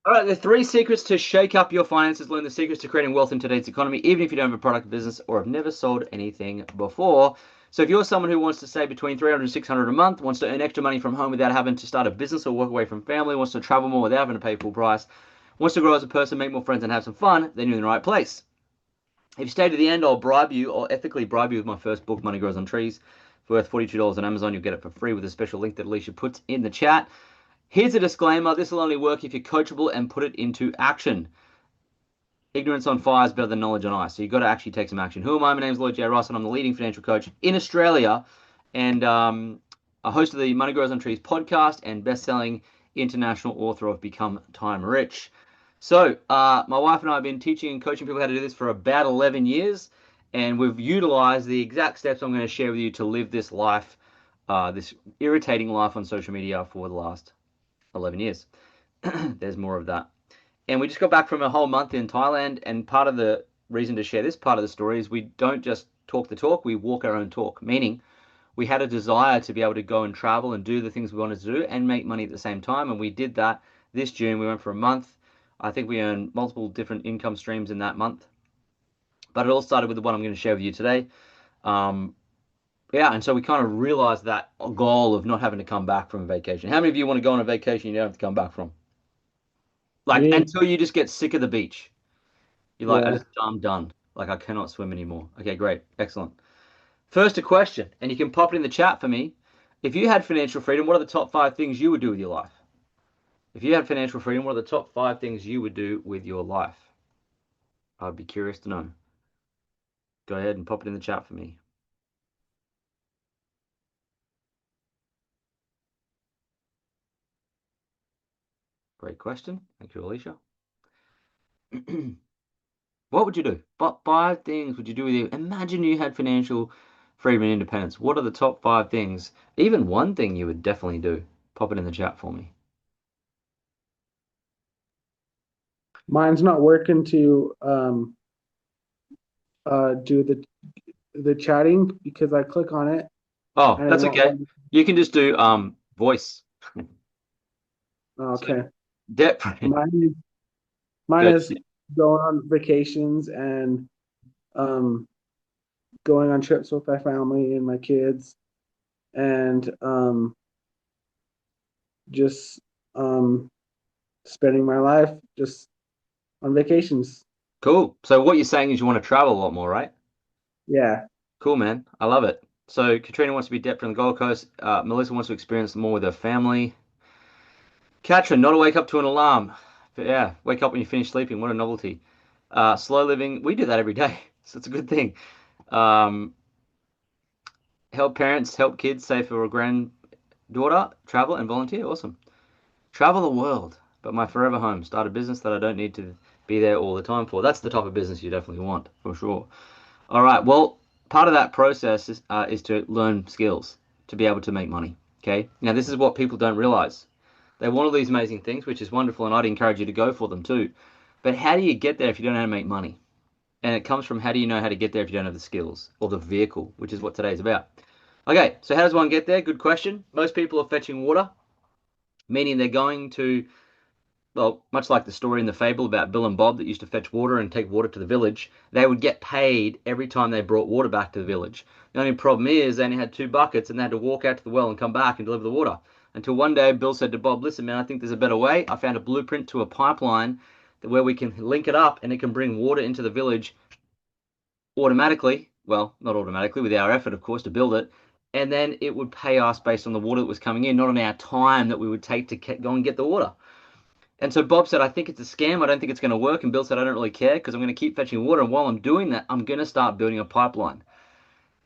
All right, the three secrets to shake up your finances. Learn the secrets to creating wealth in today's economy, even if you don't have a product business or have never sold anything before. So if you're someone who wants to save between 300 and 600 a month, wants to earn extra money from home without having to start a business or work away from family, wants to travel more without having to pay full price, wants to grow as a person, make more friends, and have some fun, then you're in the right place. If you stay to the end, I'll ethically bribe you with my first book, Money Grows on Trees, worth $42 on Amazon. You'll get it for free with a special link that Alicia puts in the chat. Here's a disclaimer. This will only work if you're coachable and put it into action. Ignorance on fire is better than knowledge on ice. So you've got to actually take some action. Who am I? My name's Lloyd J. Ross, and I'm the leading financial coach in Australia and a host of the Money Grows on Trees podcast and best-selling international author of Become Time Rich. So my wife and I have been teaching and coaching people how to do this for about 11 years, and we've utilized the exact steps I'm going to share with you to live this life, this irritating life on social media for the last 11 years. There's more of that. And we just got back from a whole month in Thailand, and part of the reason to share this part of the story is we don't just talk the talk, we walk our own talk, meaning we had a desire to be able to go and travel and do the things we wanted to do and make money at the same time, and we did that this June. We went for a month. I think we earned multiple different income streams in that month, but it all started with the one I'm going to share with you today. Um, yeah, and so we kind of realized that goal of not having to come back from a vacation. How many of you want to go on a vacation you don't have to come back from? Like Me, until you just get sick of the beach. You're like, yeah. I'm done. Like, I cannot swim anymore. Okay, great. Excellent. First, a question, and you can pop it in the chat for me. If you had financial freedom, what are the top five things you would do with your life? If you had financial freedom, what are the top five things you would do with your life? I'd be curious to know. Go ahead and pop it in the chat for me. Great question. Thank you, Alicia. What would you do? What five things would you do with you? Imagine you had financial freedom and independence. What are the top five things? Even one thing you would definitely do. Pop it in the chat for me. Mine's not working to do the chatting because I click on it Oh, and it that's won't okay. let me. You can just do voice. So Okay. debt. Mine is mine Good. is going on vacations and um going on trips with my family and my kids and just um spending my life just on vacations. Cool. So what you're saying is you want to travel a lot more, right? Yeah. Cool, man. I love it. So Katrina wants to be debt free on the Gold Coast. Melissa wants to experience more with her family. Katrin, not to wake up to an alarm. But yeah, wake up when you finish sleeping. What a novelty. Slow living. We do that every day, so it's a good thing. Um, help parents, help kids save for a granddaughter, travel and volunteer. Awesome. Travel the world, but my forever home. Start a business that I don't need to be there all the time for. That's the type of business you definitely want, for sure. All right. Well, part of that process is to learn skills to be able to make money. Okay. Now, this is what people don't realize. They want all these amazing things, which is wonderful, and I'd encourage you to go for them too. But how do you get there if you don't know how to make money? And it comes from how do you know how to get there if you don't have the skills or the vehicle, which is what today's about. Okay, so how does one get there? Good question. Most people are fetching water, meaning they're going to, well, much like the story in the fable about Bill and Bob that used to fetch water and take water to the village, they would get paid every time they brought water back to the village. The only problem is they only had two buckets and they had to walk out to the well and come back and deliver the water. Until one day Bill said to Bob, listen, man, I think there's a better way. I found a blueprint to a pipeline where we can link it up and it can bring water into the village automatically. Well, not automatically, with our effort, of course, to build it. And then it would pay us based on the water that was coming in, not on our time that we would take to go and get the water. And so Bob said, I think it's a scam. I don't think it's going to work. And Bill said, I don't really care because I'm going to keep fetching water. And while I'm doing that, I'm going to start building a pipeline.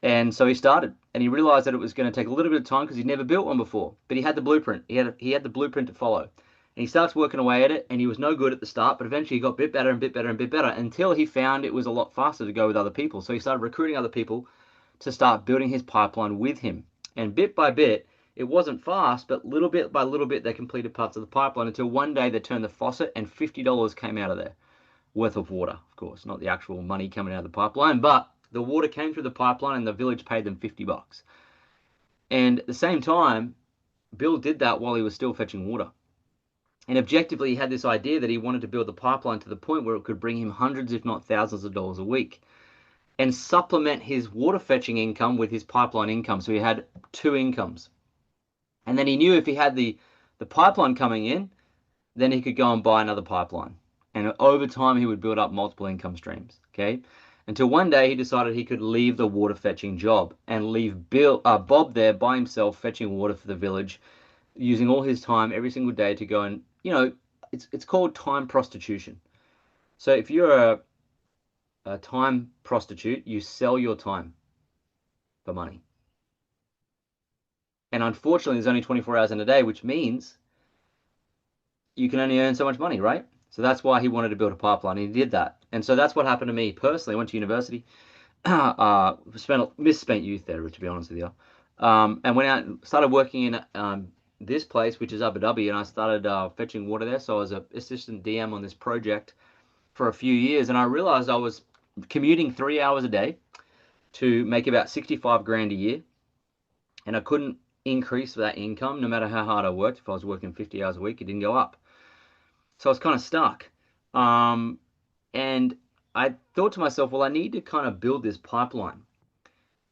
And so he started. And he realized that it was going to take a little bit of time because he'd never built one before. But he had the blueprint. He had the blueprint to follow. And he starts working away at it. And he was no good at the start. But eventually he got a bit better and bit better and bit better until he found it was a lot faster to go with other people. So he started recruiting other people to start building his pipeline with him. And bit by bit, it wasn't fast, but little bit by little bit, they completed parts of the pipeline until one day they turned the faucet and $50 came out of there worth of water. Of course, not the actual money coming out of the pipeline, but the water came through the pipeline and the village paid them $50. And at the same time, Bill did that while he was still fetching water. And objectively, he had this idea that he wanted to build the pipeline to the point where it could bring him hundreds, if not thousands, of dollars a week and supplement his water fetching income with his pipeline income. So he had two incomes. And then he knew if he had the pipeline coming in, then he could go and buy another pipeline. And over time, he would build up multiple income streams. Okay. Until one day he decided he could leave the water fetching job and leave Bob there by himself fetching water for the village, using all his time every single day to go and, it's called time prostitution. So if you're a time prostitute, you sell your time for money. And unfortunately, there's only 24 hours in a day, which means you can only earn so much money, right? So that's why he wanted to build a pipeline. And he did that. And so that's what happened to me personally. I went to university, misspent youth there, to be honest with you. And went out and started working in this place, which is Abu Dhabi, and I started fetching water there. So I was an assistant DM on this project for a few years, and I realized I was commuting 3 hours a day to make about 65 grand a year, and I couldn't increase that income no matter how hard I worked. If I was working 50 hours a week, it didn't go up. So I was kind of stuck. Um, and I thought to myself, well, I need to kind of build this pipeline,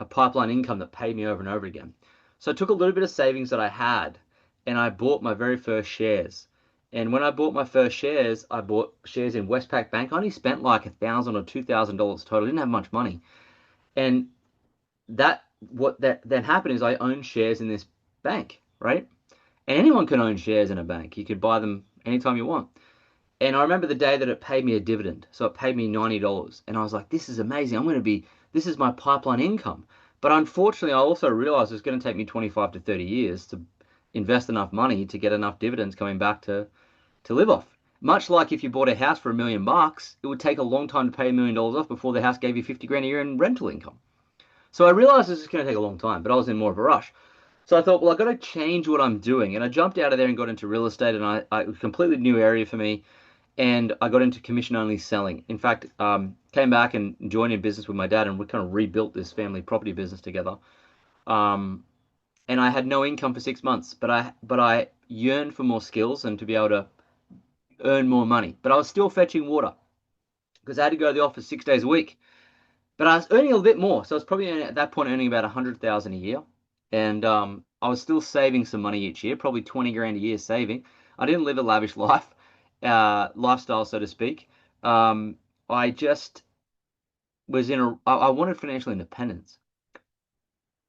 a pipeline income that paid me over and over again. So I took a little bit of savings that I had and I bought my very first shares. And when I bought my first shares, I bought shares in Westpac Bank. I only spent like $1,000 or $2,000 total. I didn't have much money. And that what that then happened is I owned shares in this bank, right? And anyone can own shares in a bank. You could buy them anytime you want. And I remember the day that it paid me a dividend. So it paid me $90. And I was like, this is amazing. This is my pipeline income. But unfortunately, I also realized it's going to take me 25 to 30 years to invest enough money to get enough dividends coming back to live off. Much like if you bought a house for $1 million, it would take a long time to pay $1 million off before the house gave you 50 grand a year in rental income. So I realized this is going to take a long time, but I was in more of a rush. So I thought, well, I've got to change what I'm doing. And I jumped out of there and got into real estate, and it was a completely new area for me. And I got into commission only selling. In fact, came back and joined in business with my dad, and we kind of rebuilt this family property business together. Um, and I had no income for 6 months, but I yearned for more skills and to be able to earn more money. But I was still fetching water because I had to go to the office 6 days a week. But I was earning a little bit more, so I was probably at that point earning about 100,000 a year, and I was still saving some money each year, probably 20 grand a year saving. I didn't live a lavish lifestyle, so to speak. Um, I just was I wanted financial independence.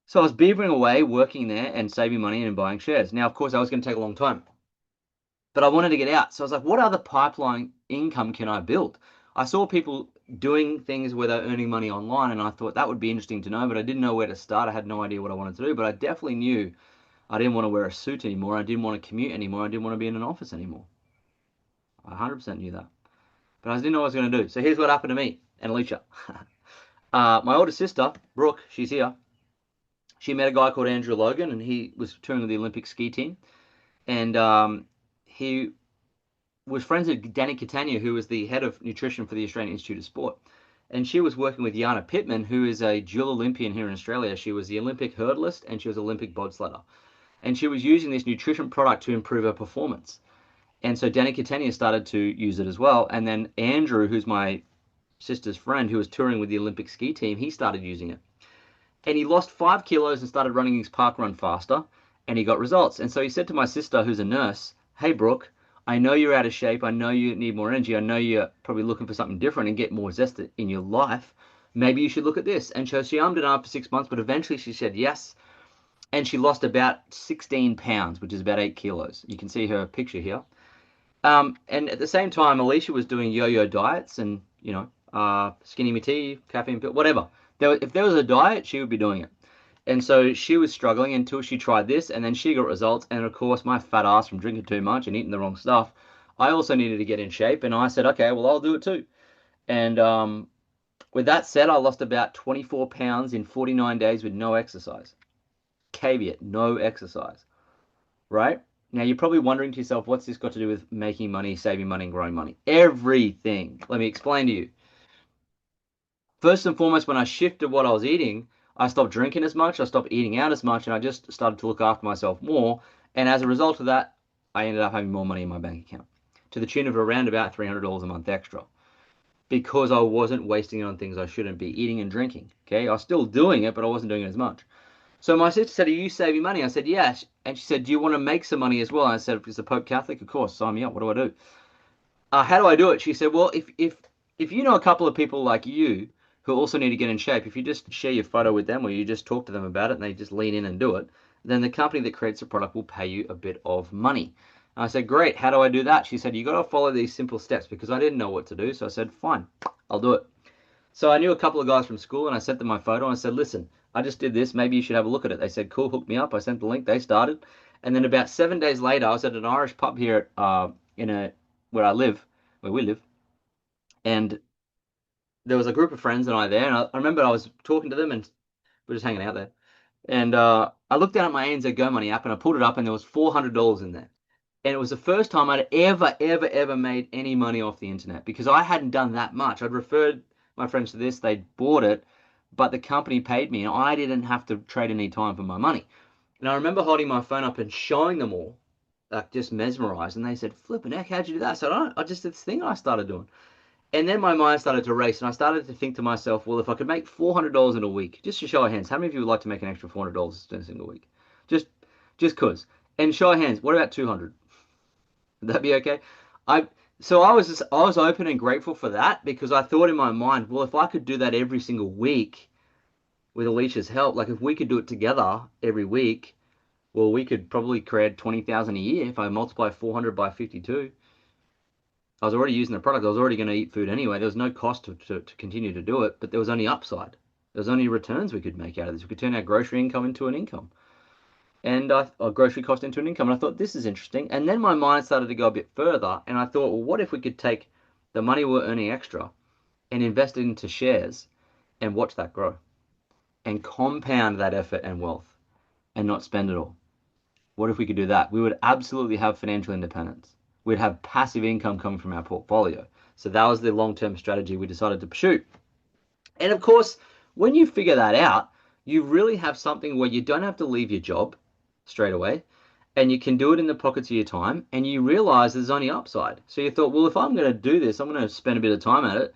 So I was beavering away, working there and saving money and buying shares. Now, of course, that was going to take a long time, but I wanted to get out. So I was like, what other pipeline income can I build? I saw people doing things where they're earning money online, and I thought that would be interesting to know, but I didn't know where to start. I had no idea what I wanted to do, but I definitely knew I didn't want to wear a suit anymore. I didn't want to commute anymore. I didn't want to be in an office anymore. I 100% knew that, but I didn't know what I was going to do. So here's what happened to me and Alicia. My older sister, Brooke, she's here. She met a guy called Andrew Logan, and he was touring with the Olympic ski team. And he was friends with Danny Catania, who was the head of nutrition for the Australian Institute of Sport. And she was working with Jana Pittman, who is a dual Olympian here in Australia. She was the Olympic hurdlist and she was Olympic bobsledder. And she was using this nutrition product to improve her performance. And so Danny Catania started to use it as well. And then Andrew, who's my sister's friend, who was touring with the Olympic ski team, he started using it. And he lost 5 kilos and started running his park run faster, and he got results. And so he said to my sister, who's a nurse, hey, Brooke, I know you're out of shape. I know you need more energy. I know you're probably looking for something different and get more zest in your life. Maybe you should look at this. And so she ummed and ahed for 6 months, but eventually she said yes. And she lost about 16 pounds, which is about 8 kilos. You can see her picture here. And at the same time, Alicia was doing yo-yo diets and, skinny me tea, caffeine pill, whatever. If there was a diet, she would be doing it. And so she was struggling until she tried this, and then she got results. And of course, my fat ass from drinking too much and eating the wrong stuff, I also needed to get in shape. And I said, okay, well, I'll do it too. And with that said, I lost about 24 pounds in 49 days with no exercise. Caveat, no exercise, right? Now, you're probably wondering to yourself, what's this got to do with making money, saving money, and growing money? Everything. Let me explain to you. First and foremost, when I shifted what I was eating, I stopped drinking as much, I stopped eating out as much, and I just started to look after myself more. And as a result of that, I ended up having more money in my bank account to the tune of around about $300 a month extra because I wasn't wasting it on things I shouldn't be eating and drinking. Okay, I was still doing it, but I wasn't doing it as much. So my sister said, "Are you saving money?" I said, "Yes." And she said, "Do you want to make some money as well?" And I said, "Is the Pope Catholic?" "Of course, sign me up. What do I do?" How do I do it? She said, "Well, if you know a couple of people like you who also need to get in shape, if you just share your photo with them or you just talk to them about it and they just lean in and do it, then the company that creates the product will pay you a bit of money." And I said, "Great. How do I do that?" She said, "You got to follow these simple steps," because I didn't know what to do. So I said, "Fine, I'll do it." So I knew a couple of guys from school and I sent them my photo and I said, "Listen, I just did this. Maybe you should have a look at it." They said, "Cool, hook me up." I sent the link. They started. And then about 7 days later, I was at an Irish pub here in a where I live, where we live, and there was a group of friends and I there. And I remember I was talking to them and we are just hanging out there. And I looked down at my ANZ Go Money app and I pulled it up and there was $400 in there. And it was the first time I'd ever made any money off the internet because I hadn't done that much. I'd referred my friends to this, they'd bought it, but the company paid me and I didn't have to trade any time for my money. And I remember holding my phone up and showing them all, like just mesmerized. And they said, "Flipping heck, how'd you do that?" I said, "I just did this thing I started doing." And then my mind started to race and I started to think to myself, well, if I could make $400 in a week, just to show of hands, how many of you would like to make an extra $400 in a single week? Just, just cause. And show of hands, what about 200? Would that be okay? I so I was open and grateful for that because I thought in my mind, well, if I could do that every single week with Alicia's help, like if we could do it together every week, well, we could probably create 20,000 a year if I multiply 400 by 52. I was already using the product. I was already going to eat food anyway. There was no cost to continue to do it, but there was only upside. There was only returns we could make out of this. We could turn our grocery income into an income and our grocery cost into an income. And I thought, this is interesting. And then my mind started to go a bit further. And I thought, well, what if we could take the money we're earning extra and invest it into shares and watch that grow and compound that effort and wealth and not spend it all? What if we could do that? We would absolutely have financial independence. We'd have passive income coming from our portfolio. So that was the long-term strategy we decided to pursue. And of course, when you figure that out, you really have something where you don't have to leave your job straight away and you can do it in the pockets of your time and you realize there's only upside. So you thought, well, if I'm going to do this, I'm going to spend a bit of time at it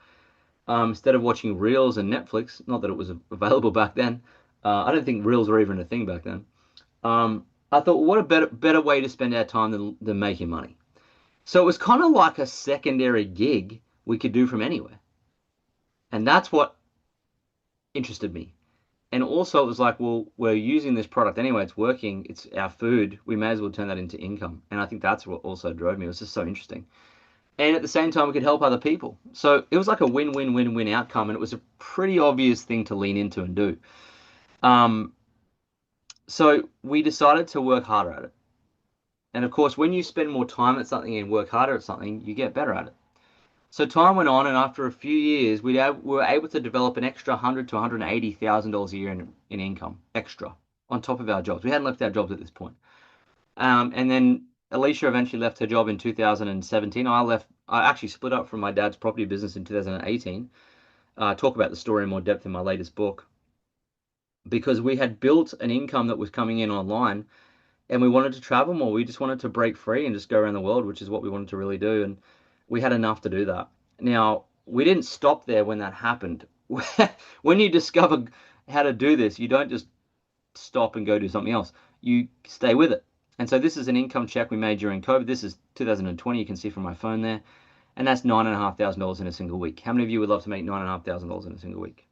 instead of watching Reels and Netflix. Not that it was available back then. I don't think Reels were even a thing back then. I thought, what a better way to spend our time than making money. So it was kind of like a secondary gig we could do from anywhere. And that's what interested me. And also it was like, well, we're using this product anyway, it's working, it's our food, we may as well turn that into income. And I think that's what also drove me. It was just so interesting. And at the same time, we could help other people. So it was like a win-win-win-win outcome, and it was a pretty obvious thing to lean into and do. Um, so we decided to work harder at it. And of course, when you spend more time at something and work harder at something, you get better at it. So time went on, and after a few years, we were able to develop an extra 100 to $180,000 a year in income extra on top of our jobs. We hadn't left our jobs at this point. And then Alicia eventually left her job in 2017. I left. I actually split up from my dad's property business in 2018. Talk about the story in more depth in my latest book because we had built an income that was coming in online and we wanted to travel more. We just wanted to break free and just go around the world, which is what we wanted to really do. And we had enough to do that. Now, we didn't stop there when that happened. When you discover how to do this, you don't just stop and go do something else. You stay with it. And so this is an income check we made during COVID. This is 2020. You can see from my phone there. And that's $9,500 in a single week. How many of you would love to make $9,500 in a single week?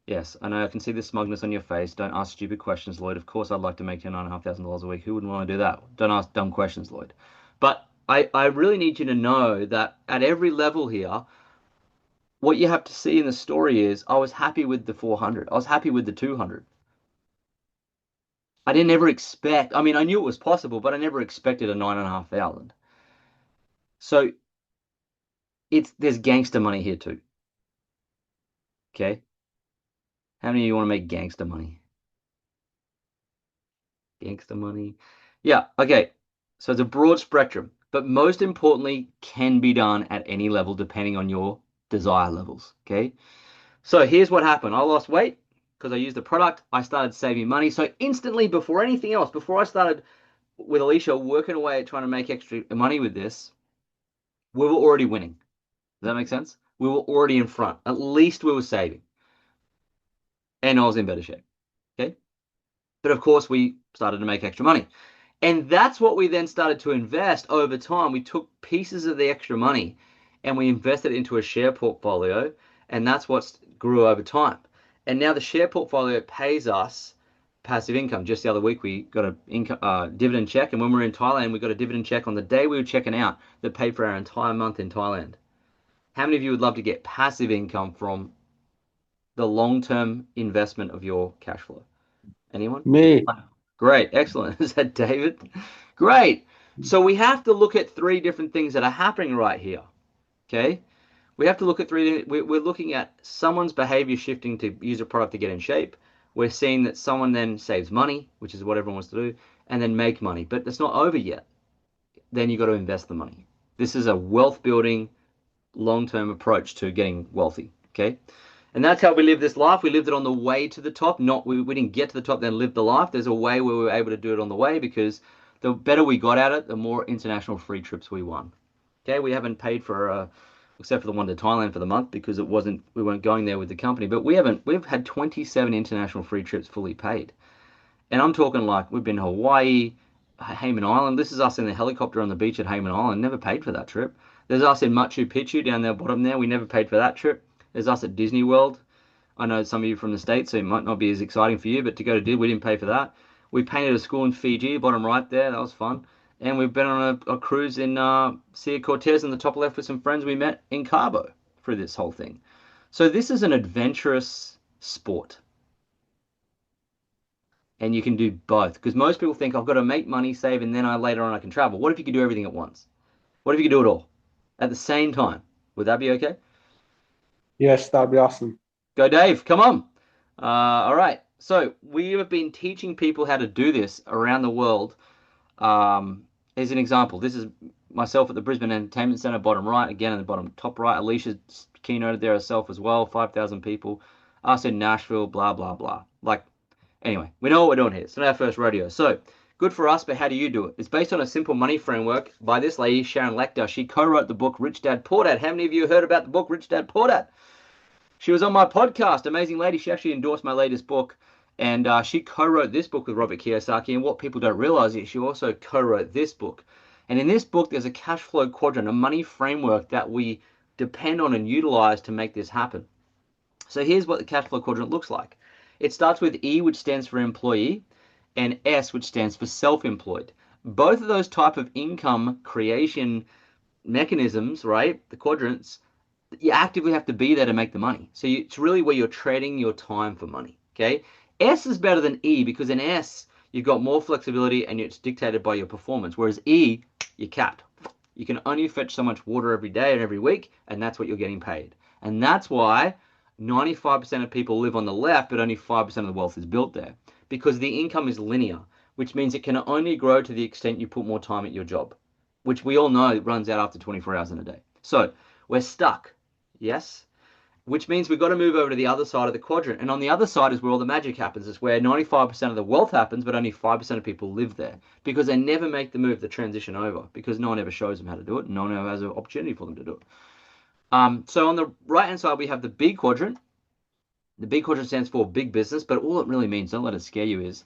Yes, I know I can see the smugness on your face. Don't ask stupid questions, Lloyd. Of course, I'd like to make you $9,500 a week. Who wouldn't want to do that? Don't ask dumb questions, Lloyd. But I really need you to know that at every level here, what you have to see in the story is I was happy with the 400. I was happy with the 200. I didn't ever expect, I mean, I knew it was possible, but I never expected a 9,500. So there's gangster money here too. Okay. How many of you want to make gangster money? Gangster money. Yeah, okay. So it's a broad spectrum, but most importantly, can be done at any level depending on your desire levels. Okay. So here's what happened. I lost weight because I used the product. I started saving money. So instantly, before anything else, before I started with Alicia working away at trying to make extra money with this, we were already winning. Does that make sense? We were already in front. At least we were saving, and I was in better shape. Okay. But of course, we started to make extra money. And that's what we then started to invest over time. We took pieces of the extra money and we invested it into a share portfolio. And that's what grew over time. And now the share portfolio pays us passive income. Just the other week, we got a dividend check. And when we were in Thailand, we got a dividend check on the day we were checking out that paid for our entire month in Thailand. How many of you would love to get passive income from the long-term investment of your cash flow? Anyone? Me. Great, excellent. Is that David? Great. So we have to look at three different things that are happening right here. Okay? We have to look at three. We're looking at someone's behavior shifting to use a product to get in shape. We're seeing that someone then saves money, which is what everyone wants to do, and then make money. But it's not over yet. Then you got to invest the money. This is a wealth building, long term approach to getting wealthy. Okay? And that's how we live this life. We lived it on the way to the top. Not we didn't get to the top, then live the life. There's a way where we were able to do it on the way because the better we got at it, the more international free trips we won. Okay, we haven't paid for except for the one to Thailand for the month because we weren't going there with the company. But we've had 27 international free trips fully paid. And I'm talking like we've been to Hawaii, Hayman Island. This is us in the helicopter on the beach at Hayman Island. Never paid for that trip. There's us in Machu Picchu down there bottom there. We never paid for that trip. There's us at Disney World. I know some of you from the States, so it might not be as exciting for you, but to go to Disney, we didn't pay for that. We painted a school in Fiji, bottom right there. That was fun. And we've been on a cruise in Sea Cortez in the top left with some friends we met in Cabo through this whole thing. So this is an adventurous sport. And you can do both. Because most people think I've got to make money, save, and then later on I can travel. What if you could do everything at once? What if you could do it all at the same time? Would that be okay? Yes, that'd be awesome. Go, Dave. Come on. All right. So we have been teaching people how to do this around the world. Here's an example. This is myself at the Brisbane Entertainment Centre, bottom right. Again, in the bottom top right. Alicia's keynoted there herself as well. 5,000 people. Us in Nashville. Blah blah blah. Like, anyway, we know what we're doing here. It's not our first rodeo. So good for us, but how do you do it? It's based on a simple money framework by this lady, Sharon Lechter. She co-wrote the book Rich Dad Poor Dad. How many of you heard about the book Rich Dad Poor Dad? She was on my podcast, amazing lady. She actually endorsed my latest book, and she co-wrote this book with Robert Kiyosaki. And what people don't realize is she also co-wrote this book. And in this book, there's a cash flow quadrant, a money framework that we depend on and utilize to make this happen. So here's what the cash flow quadrant looks like. It starts with E, which stands for employee, and S, which stands for self-employed. Both of those type of income creation mechanisms, right? The quadrants, you actively have to be there to make the money. So it's really where you're trading your time for money. Okay. S is better than E because in S, you've got more flexibility and it's dictated by your performance. Whereas E, you're capped. You can only fetch so much water every day and every week, and that's what you're getting paid. And that's why 95% of people live on the left, but only 5% of the wealth is built there. Because the income is linear, which means it can only grow to the extent you put more time at your job, which we all know runs out after 24 hours in a day. So we're stuck. Yes? Which means we've got to move over to the other side of the quadrant. And on the other side is where all the magic happens. It's where 95% of the wealth happens, but only 5% of people live there because they never make the move, the transition over, because no one ever shows them how to do it. And no one ever has an opportunity for them to do it. So on the right-hand side, we have the B quadrant. The B quadrant stands for big business, but all it really means, don't let it scare you, is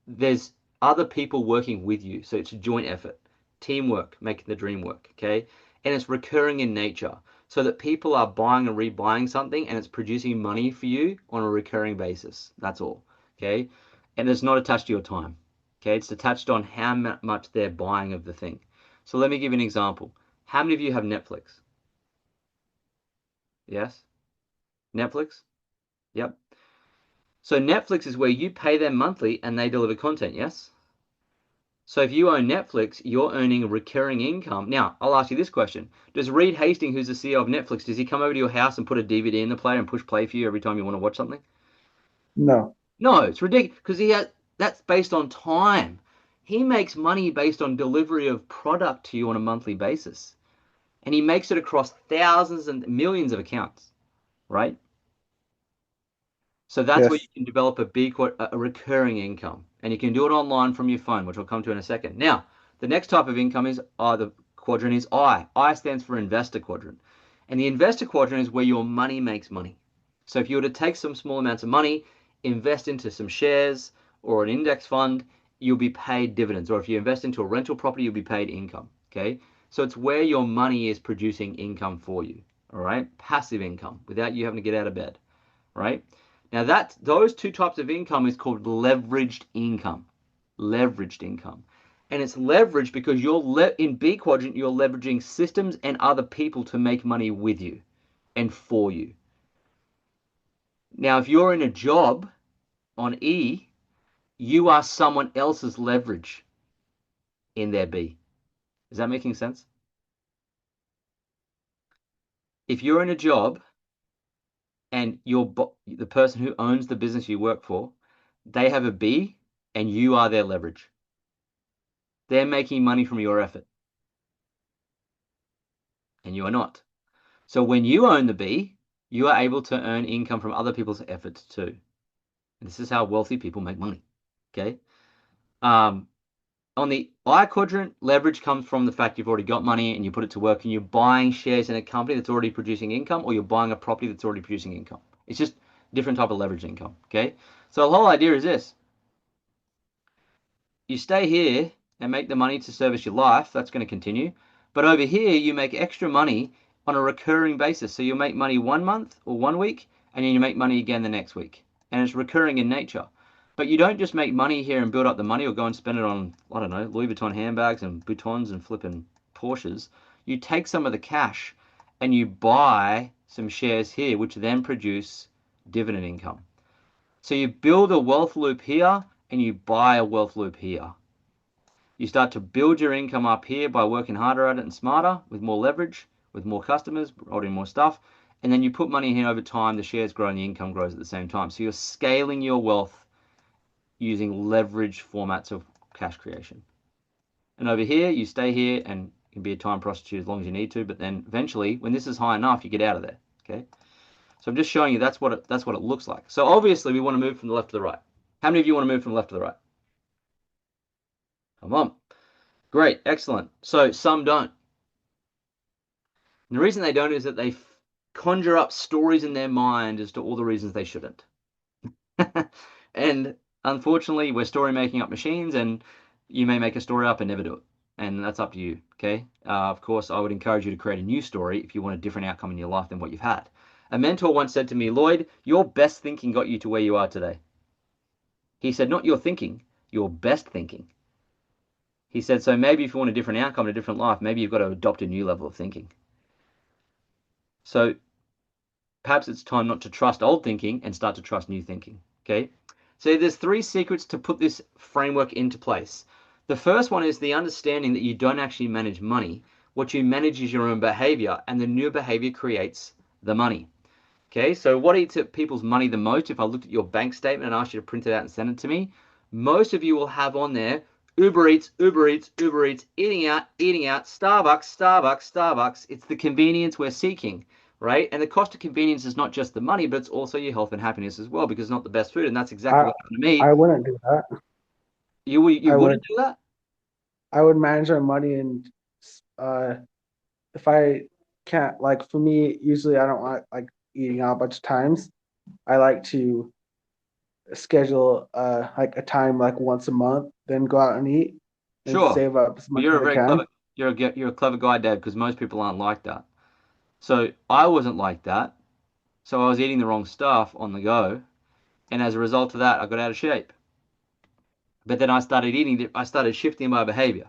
there's other people working with you. So it's a joint effort, teamwork, making the dream work, okay? And it's recurring in nature so that people are buying and rebuying something and it's producing money for you on a recurring basis. That's all, okay? And it's not attached to your time, okay? It's attached on how much they're buying of the thing. So let me give you an example. How many of you have Netflix? Yes? Netflix? Yep. So Netflix is where you pay them monthly and they deliver content, yes? So if you own Netflix, you're earning a recurring income. Now, I'll ask you this question. Does Reed Hastings, who's the CEO of Netflix, does he come over to your house and put a DVD in the player and push play for you every time you want to watch something? No. No, it's ridiculous because that's based on time. He makes money based on delivery of product to you on a monthly basis. And he makes it across thousands and millions of accounts, right? So that's where you Yes. can develop a recurring income. And you can do it online from your phone, which I'll come to in a second. Now, the next type of income is the quadrant is I. I stands for investor quadrant. And the investor quadrant is where your money makes money. So if you were to take some small amounts of money, invest into some shares or an index fund, you'll be paid dividends. Or if you invest into a rental property, you'll be paid income. Okay. So it's where your money is producing income for you. All right. Passive income without you having to get out of bed. Right. Now that those two types of income is called leveraged income. Leveraged income. And it's leveraged because in B quadrant, you're leveraging systems and other people to make money with you and for you. Now, if you're in a job on E, you are someone else's leverage in their B. Is that making sense? If you're in a job and the person who owns the business you work for, they have a B and you are their leverage. They're making money from your effort and you are not. So when you own the B, you are able to earn income from other people's efforts too. And this is how wealthy people make money. Okay. Um, on the I quadrant, leverage comes from the fact you've already got money and you put it to work and you're buying shares in a company that's already producing income or you're buying a property that's already producing income. It's just different type of leverage income. Okay. So the whole idea is this. You stay here and make the money to service your life. That's going to continue. But over here, you make extra money on a recurring basis. So you'll make money 1 month or 1 week, and then you make money again the next week. And it's recurring in nature. But you don't just make money here and build up the money or go and spend it on, I don't know, Louis Vuitton handbags and Boutons and flipping Porsches. You take some of the cash and you buy some shares here, which then produce dividend income. So you build a wealth loop here and you buy a wealth loop here. You start to build your income up here by working harder at it and smarter with more leverage, with more customers, ordering more stuff. And then you put money in over time, the shares grow and the income grows at the same time. So you're scaling your wealth using leverage formats of cash creation. And over here, you stay here and you can be a time prostitute as long as you need to. But then eventually, when this is high enough, you get out of there. Okay. So I'm just showing you that's what it looks like. So obviously, we want to move from the left to the right. How many of you want to move from the left to the right? Come on. Great. Excellent. So some don't. And the reason they don't is that they conjure up stories in their mind as to all the reasons they shouldn't. And unfortunately, we're story making up machines, and you may make a story up and never do it. And that's up to you. Okay. Of course, I would encourage you to create a new story if you want a different outcome in your life than what you've had. A mentor once said to me, Lloyd, your best thinking got you to where you are today. He said, not your thinking, your best thinking. He said, so maybe if you want a different outcome, a different life, maybe you've got to adopt a new level of thinking. So perhaps it's time not to trust old thinking and start to trust new thinking. Okay. So there's 3 secrets to put this framework into place. The first one is the understanding that you don't actually manage money. What you manage is your own behavior, and the new behavior creates the money. Okay, so what eats at people's money the most? If I looked at your bank statement and asked you to print it out and send it to me, most of you will have on there Uber Eats, Uber Eats, Uber Eats, eating out, Starbucks, Starbucks, Starbucks. It's the convenience we're seeking, right? And the cost of convenience is not just the money, but it's also your health and happiness as well, because it's not the best food, and that's exactly I what happened to me. I wouldn't do that. You I wouldn't would do that? I would manage my money and uh if I can't, like, for me, usually I don't like eating out a bunch of times. I like to schedule like a time like once a month, then go out and eat and Sure. save up as Well, much you're as a I very clever can. you're a clever guy, Dave, because most people aren't like that. So I wasn't like that. So I was eating the wrong stuff on the go, and as a result of that, I got out of shape. But then I started shifting my behavior.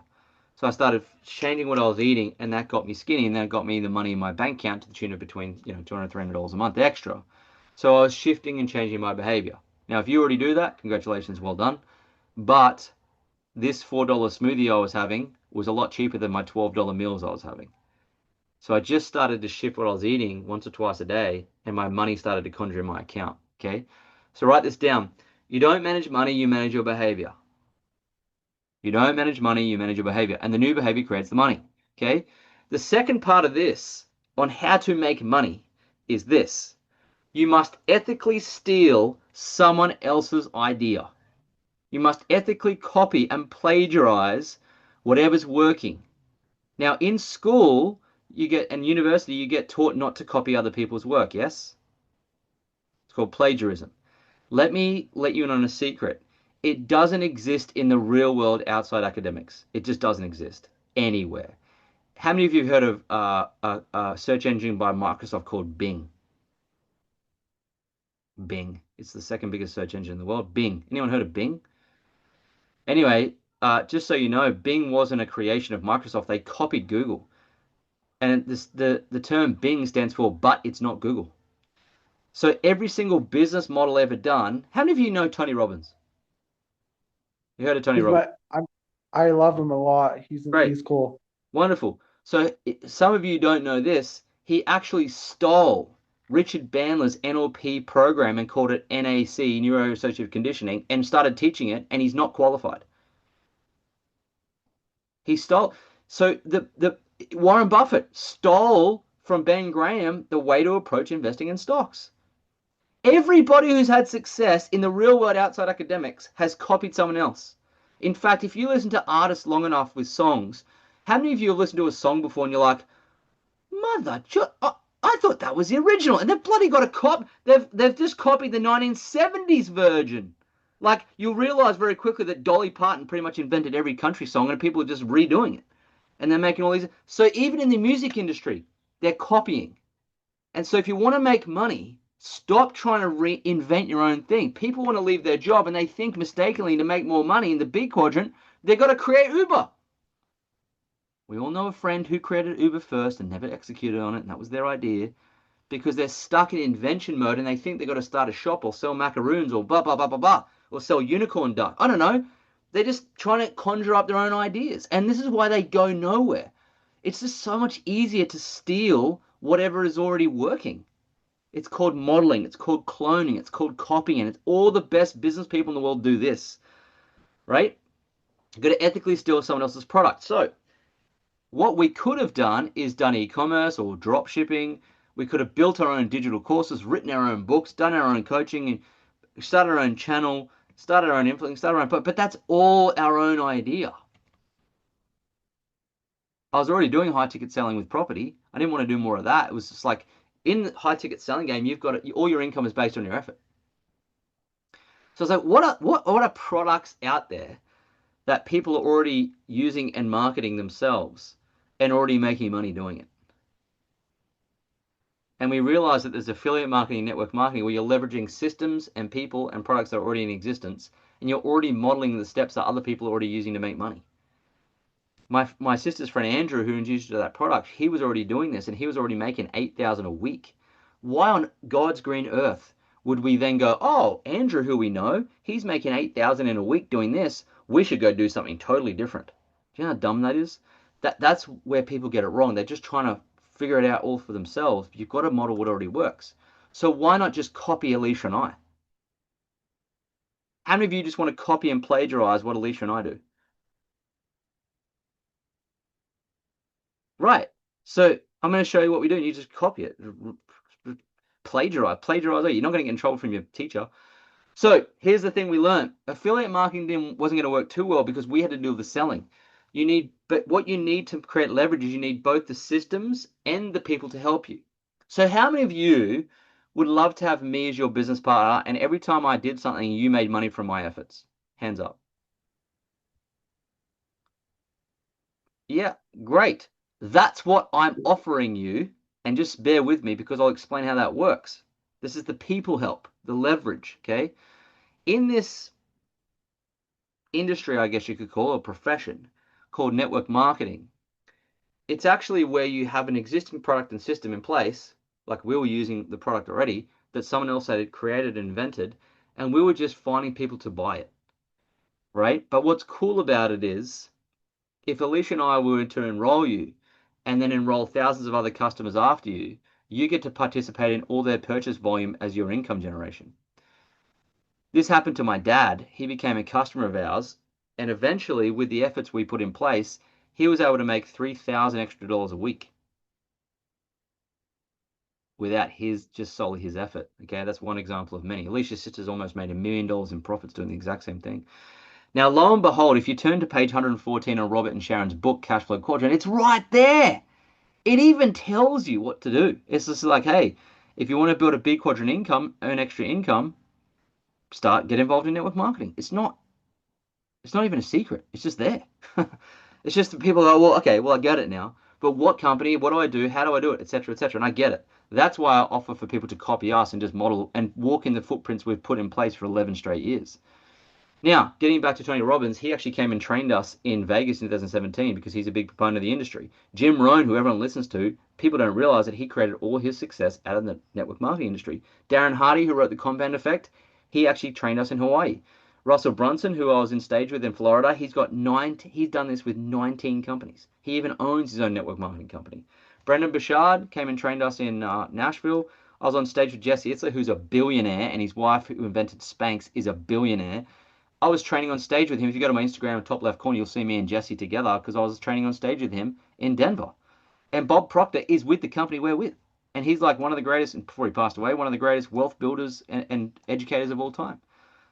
So I started changing what I was eating, and that got me skinny, and then it got me the money in my bank account to the tune of between $200 $300 a month extra. So I was shifting and changing my behavior. Now, if you already do that, congratulations, well done. But this $4 smoothie I was having was a lot cheaper than my $12 meals I was having. So I just started to shift what I was eating once or twice a day, and my money started to conjure in my account. Okay, so write this down. You don't manage money, you manage your behavior. You don't manage money, you manage your behavior. And the new behavior creates the money. Okay? The second part of this on how to make money is this. You must ethically steal someone else's idea. You must ethically copy and plagiarize whatever's working. Now, in school, and university, you get taught not to copy other people's work, yes? It's called plagiarism. Let me let you in on a secret. It doesn't exist in the real world outside academics. It just doesn't exist anywhere. How many of you have heard of a search engine by Microsoft called Bing? Bing. It's the second biggest search engine in the world. Bing. Anyone heard of Bing? Anyway, just so you know, Bing wasn't a creation of Microsoft. They copied Google. And the term Bing stands for but it's not Google. So every single business model ever done. How many of you know Tony Robbins? You heard of Tony He's Robbins? my I love him a lot. Great. He's cool. Wonderful. So some of you don't know this. He actually stole Richard Bandler's NLP program and called it NAC, Neuroassociative Conditioning, and started teaching it, and he's not qualified. He stole. So the Warren Buffett stole from Ben Graham the way to approach investing in stocks. Everybody who's had success in the real world outside academics has copied someone else. In fact, if you listen to artists long enough with songs, how many of you have listened to a song before and you're like, Mother, I thought that was the original, and they've bloody got a cop. They've just copied the 1970s version. Like you'll realize very quickly that Dolly Parton pretty much invented every country song, and people are just redoing it, and they're making all these. So even in the music industry, they're copying. And so if you want to make money, stop trying to reinvent your own thing. People want to leave their job, and they think mistakenly to make more money in the big quadrant, they've got to create Uber. We all know a friend who created Uber first and never executed on it, and that was their idea because they're stuck in invention mode and they think they've got to start a shop or sell macaroons or blah, blah, blah, blah, blah, or sell unicorn duck. I don't know. They're just trying to conjure up their own ideas. And this is why they go nowhere. It's just so much easier to steal whatever is already working. It's called modeling. It's called cloning. It's called copying. It's all the best business people in the world do this, right? You've got to ethically steal someone else's product. So what we could have done is done e-commerce or drop shipping. We could have built our own digital courses, written our own books, done our own coaching, and started our own channel, started our own influence, started our own. But that's all our own idea. I was already doing high ticket selling with property. I didn't want to do more of that. It was just like in the high ticket selling game, you've got all your income is based on your effort. So I was like, what are products out there that people are already using and marketing themselves and already making money doing it? And we realize that there's affiliate marketing, network marketing, where you're leveraging systems and people and products that are already in existence, and you're already modeling the steps that other people are already using to make money. My sister's friend Andrew, who introduced her to that product, he was already doing this, and he was already making 8,000 a week. Why on God's green earth would we then go, oh, Andrew, who we know, he's making 8,000 in a week doing this. We should go do something totally different. Do you know how dumb that is? That's where people get it wrong. They're just trying to figure it out all for themselves. You've got to model what already works. So why not just copy Alicia and I? How many of you just want to copy and plagiarize what Alicia and I do? Right. So I'm going to show you what we do, and you just copy it. Plagiarize. You're not going to get in trouble from your teacher. So here's the thing we learned. Affiliate marketing wasn't going to work too well because we had to do the selling. But what you need to create leverage is you need both the systems and the people to help you. So how many of you would love to have me as your business partner, and every time I did something, you made money from my efforts? Hands up. Yeah, great. That's what I'm offering you, and just bear with me because I'll explain how that works. This is the people help, the leverage, okay? In this industry, I guess you could call it, a profession called network marketing, it's actually where you have an existing product and system in place, like we were using the product already, that someone else had created and invented, and we were just finding people to buy it, right? But what's cool about it is, if Alicia and I were to enroll you and then enroll thousands of other customers after you, you get to participate in all their purchase volume as your income generation. This happened to my dad. He became a customer of ours, and eventually, with the efforts we put in place, he was able to make 3,000 extra dollars a week without just solely his effort. Okay, that's one example of many. Alicia's sisters almost made $1 million in profits doing the exact same thing. Now, lo and behold, if you turn to page 114 on Robert and Sharon's book, Cash Flow Quadrant, it's right there. It even tells you what to do. It's just like, hey, if you want to build a big quadrant income, earn extra income, get involved in network marketing. It's not even a secret. It's just there. It's just that people go, well, okay, well, I get it now. But what company? What do I do? How do I do it? Etc. Etc. And I get it. That's why I offer for people to copy us and just model and walk in the footprints we've put in place for 11 straight years. Now, getting back to Tony Robbins, he actually came and trained us in Vegas in 2017 because he's a big proponent of the industry. Jim Rohn, who everyone listens to, people don't realize that he created all his success out of the network marketing industry. Darren Hardy, who wrote The Compound Effect, he actually trained us in Hawaii. Russell Brunson, who I was in stage with in Florida, he's done this with 19 companies. He even owns his own network marketing company. Brendan Bouchard came and trained us in Nashville. I was on stage with Jesse Itzler, who's a billionaire, and his wife, who invented Spanx, is a billionaire. I was training on stage with him. If you go to my Instagram, top left corner, you'll see me and Jesse together because I was training on stage with him in Denver. And Bob Proctor is with the company we're with. And he's like one of the greatest, and before he passed away, one of the greatest wealth builders and educators of all time.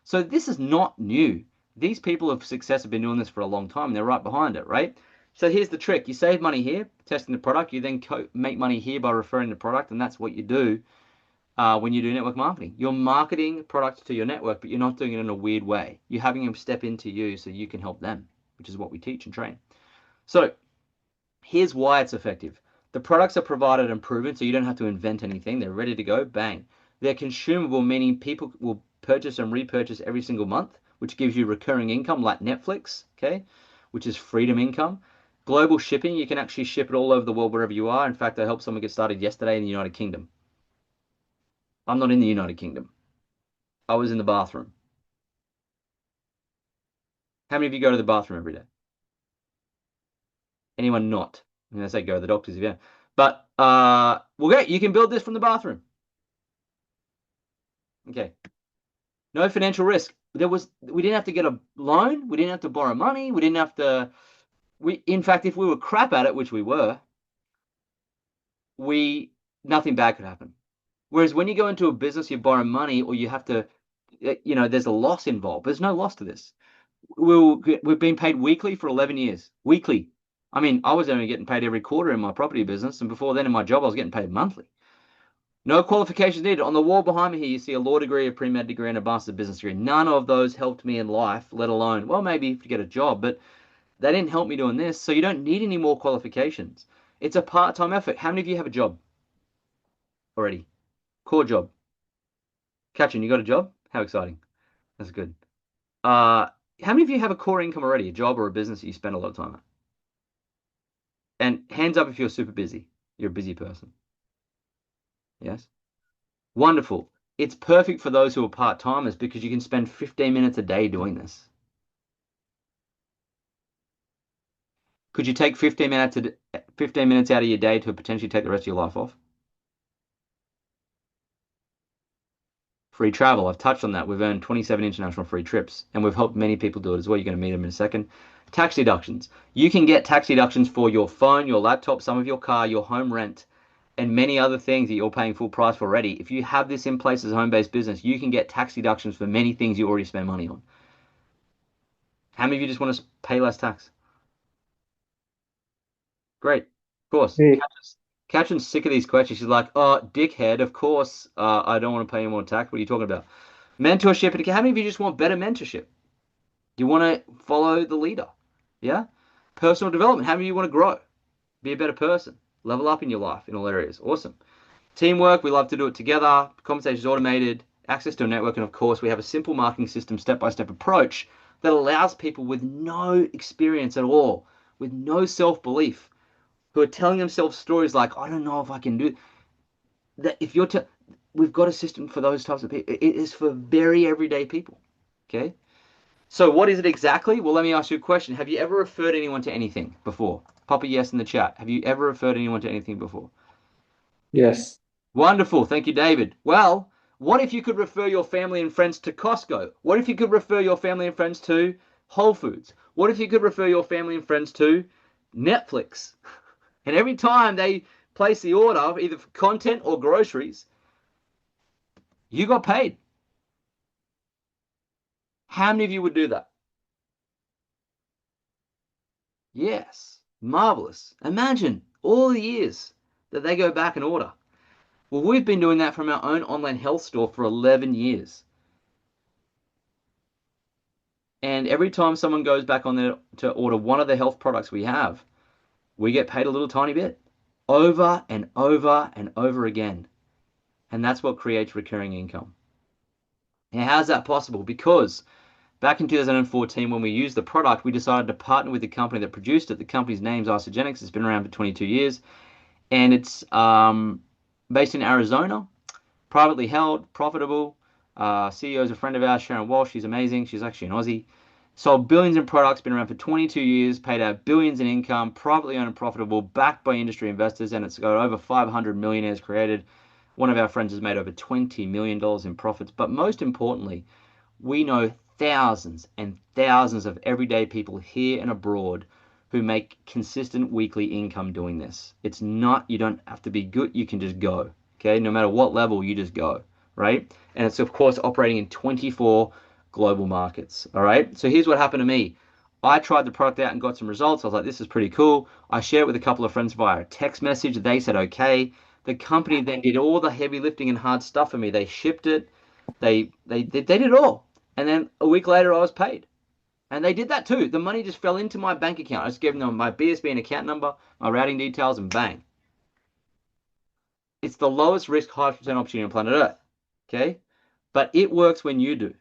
So this is not new. These people of success have been doing this for a long time. And they're right behind it, right? So here's the trick. You save money here, testing the product. You then make money here by referring the product. And that's what you do when you do network marketing. You're marketing products to your network, but you're not doing it in a weird way. You're having them step into you so you can help them, which is what we teach and train. So here's why it's effective. The products are provided and proven, so you don't have to invent anything. They're ready to go, bang. They're consumable, meaning people will purchase and repurchase every single month, which gives you recurring income like Netflix, okay, which is freedom income. Global shipping, you can actually ship it all over the world wherever you are. In fact, I helped someone get started yesterday in the United Kingdom. I'm not in the United Kingdom. I was in the bathroom. How many of you go to the bathroom every day? Anyone not? I'm going to say go to the doctors if you have. But well, okay, you can build this from the bathroom. Okay. No financial risk. We didn't have to get a loan. We didn't have to borrow money. We didn't have to. In fact, if we were crap at it, which we were, we nothing bad could happen. Whereas when you go into a business, you borrow money or you have to, there's a loss involved. There's no loss to this. We've been paid weekly for 11 years. Weekly. I mean, I was only getting paid every quarter in my property business, and before then in my job, I was getting paid monthly. No qualifications needed. On the wall behind me here, you see a law degree, a pre-med degree, and a master's business degree. None of those helped me in life, let alone, well, maybe to get a job, but they didn't help me doing this, so you don't need any more qualifications. It's a part-time effort. How many of you have a job already? Core job. Katrin, you got a job? How exciting. That's good. How many of you have a core income already, a job or a business that you spend a lot of time at? And hands up if you're super busy. You're a busy person. Yes? Wonderful. It's perfect for those who are part-timers because you can spend 15 minutes a day doing this. Could you take 15 minutes out of your day to potentially take the rest of your life off? Free travel. I've touched on that. We've earned 27 international free trips, and we've helped many people do it as well. You're going to meet them in a second. Tax deductions. You can get tax deductions for your phone, your laptop, some of your car, your home rent, and many other things that you're paying full price for already. If you have this in place as a home-based business, you can get tax deductions for many things you already spend money on. How many of you just want to pay less tax? Great. Of course. Hey, Katrin's sick of these questions. She's like, oh, dickhead, of course, I don't want to pay any more tax. What are you talking about? Mentorship. How many of you just want better mentorship? You want to follow the leader? Yeah? Personal development. How many of you want to grow? Be a better person. Level up in your life in all areas. Awesome. Teamwork. We love to do it together. Conversations automated. Access to a network. And of course, we have a simple marketing system, step-by-step approach that allows people with no experience at all, with no self-belief, who are telling themselves stories like, I don't know if I can do that. If you're, we've got a system for those types of people. It is for very everyday people. Okay. So what is it exactly? Well, let me ask you a question. Have you ever referred anyone to anything before? Pop a yes in the chat. Have you ever referred anyone to anything before? yes. Wonderful. Thank you, David. Well, what if you could refer your family and friends to Costco? What if you could refer your family and friends to Whole Foods? What if you could refer your family and friends to Netflix? And every time they place the order, either for content or groceries, you got paid. How many of you would do that? Yes, marvelous. Imagine all the years that they go back and order. Well, we've been doing that from our own online health store for 11 years. And every time someone goes back on there to order one of the health products we have, we get paid a little tiny bit over and over and over again. And that's what creates recurring income. Now, how's that possible? Because back in 2014, when we used the product, we decided to partner with the company that produced it. The company's name's Isogenics. It's been around for 22 years, and it's based in Arizona, privately held, profitable. CEO is a friend of ours, Sharon Walsh. She's amazing. She's actually an Aussie. Sold billions in products, been around for 22 years, paid out billions in income, privately owned and profitable, backed by industry investors, and it's got over 500 millionaires created. One of our friends has made over $20 million in profits. But most importantly, we know thousands and thousands of everyday people here and abroad who make consistent weekly income doing this. It's not, you don't have to be good, you can just go. Okay, no matter what level, you just go, right? And it's, of course, operating in 24 global markets. All right, so here's what happened to me. I tried the product out and got some results. I was like, this is pretty cool. I shared it with a couple of friends via a text message. They said, okay. The company then did all the heavy lifting and hard stuff for me. They shipped it. They did it all. And then a week later, I was paid. And they did that too. The money just fell into my bank account. I just gave them my BSB and account number, my routing details, and bang. It's the lowest risk, highest return opportunity on planet Earth. Okay? But it works when you do.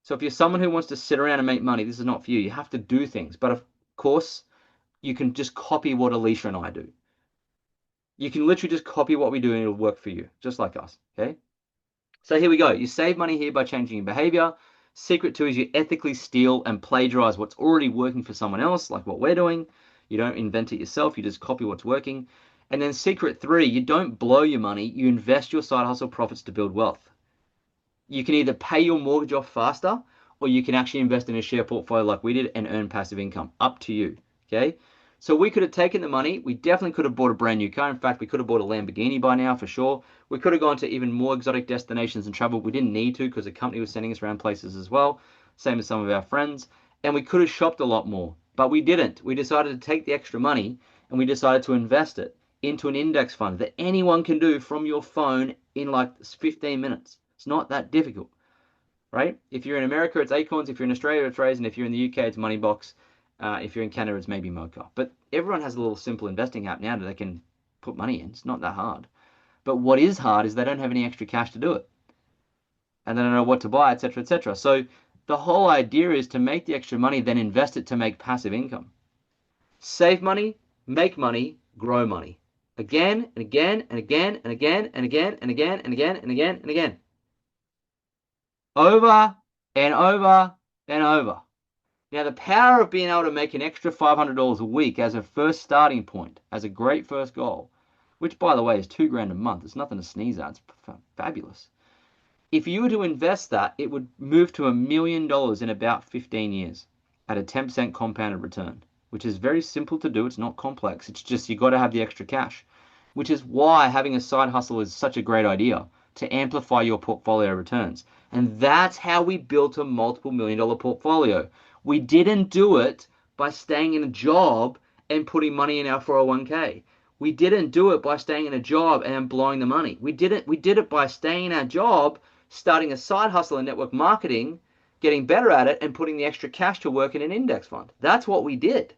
So if you're someone who wants to sit around and make money, this is not for you. You have to do things. But of course, you can just copy what Alicia and I do. You can literally just copy what we do and it'll work for you, just like us. Okay? So here we go. You save money here by changing your behavior. Secret two is you ethically steal and plagiarize what's already working for someone else, like what we're doing. You don't invent it yourself, you just copy what's working. And then secret three, you don't blow your money, you invest your side hustle profits to build wealth. You can either pay your mortgage off faster or you can actually invest in a share portfolio like we did and earn passive income. Up to you. Okay. So we could have taken the money. We definitely could have bought a brand new car. In fact, we could have bought a Lamborghini by now for sure. We could have gone to even more exotic destinations and traveled. We didn't need to because the company was sending us around places as well. Same as some of our friends. And we could have shopped a lot more, but we didn't. We decided to take the extra money and we decided to invest it into an index fund that anyone can do from your phone in like 15 minutes. It's not that difficult, right? If you're in America, it's Acorns. If you're in Australia, it's Raise. And if you're in the UK, it's Moneybox. If you're in Canada, it's maybe Mocha. But everyone has a little simple investing app now that they can put money in. It's not that hard. But what is hard is they don't have any extra cash to do it. And they don't know what to buy, etc., etc. So the whole idea is to make the extra money, then invest it to make passive income. Save money, make money, grow money. Again and again and again and again and again and again and again and again and again. Over and over and over. Now, the power of being able to make an extra $500 a week as a first starting point, as a great first goal, which, by the way, is 2 grand a month. It's nothing to sneeze at. It's fabulous. If you were to invest that, it would move to $1 million in about 15 years at a 10% compounded return, which is very simple to do. It's not complex. It's just you got to have the extra cash, which is why having a side hustle is such a great idea to amplify your portfolio returns. And that's how we built a multiple $1 million portfolio. We didn't do it by staying in a job and putting money in our 401k. We didn't do it by staying in a job and blowing the money. We did it by staying in our job, starting a side hustle in network marketing, getting better at it, and putting the extra cash to work in an index fund. That's what we did.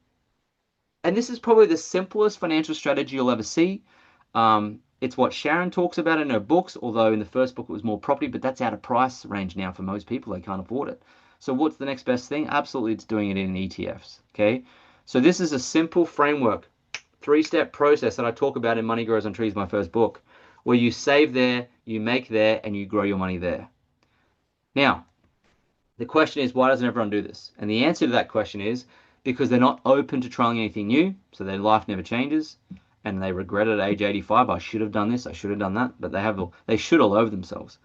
And this is probably the simplest financial strategy you'll ever see. It's what Sharon talks about in her books, although in the first book it was more property, but that's out of price range now for most people. They can't afford it. So what's the next best thing? Absolutely, it's doing it in ETFs. Okay. So this is a simple framework, 3-step process that I talk about in Money Grows on Trees, my first book, where you save there, you make there, and you grow your money there. Now, the question is, why doesn't everyone do this? And the answer to that question is because they're not open to trying anything new, so their life never changes, and they regret it at age 85. I should have done this, I should have done that, but they should all over themselves.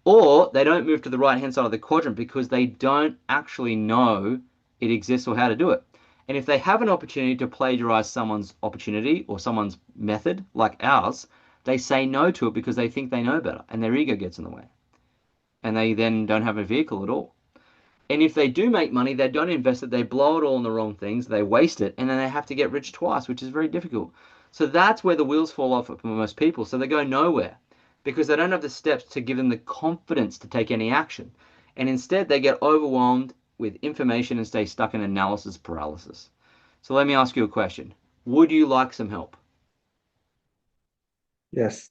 Or they don't move to the right hand side of the quadrant because they don't actually know it exists or how to do it. And if they have an opportunity to plagiarize someone's opportunity or someone's method like ours, they say no to it because they think they know better and their ego gets in the way. And they then don't have a vehicle at all. And if they do make money, they don't invest it, they blow it all on the wrong things, they waste it, and then they have to get rich twice, which is very difficult. So that's where the wheels fall off for most people. So they go nowhere because they don't have the steps to give them the confidence to take any action. And instead, they get overwhelmed with information and stay stuck in analysis paralysis. So let me ask you a question. Would you like some help? Yes.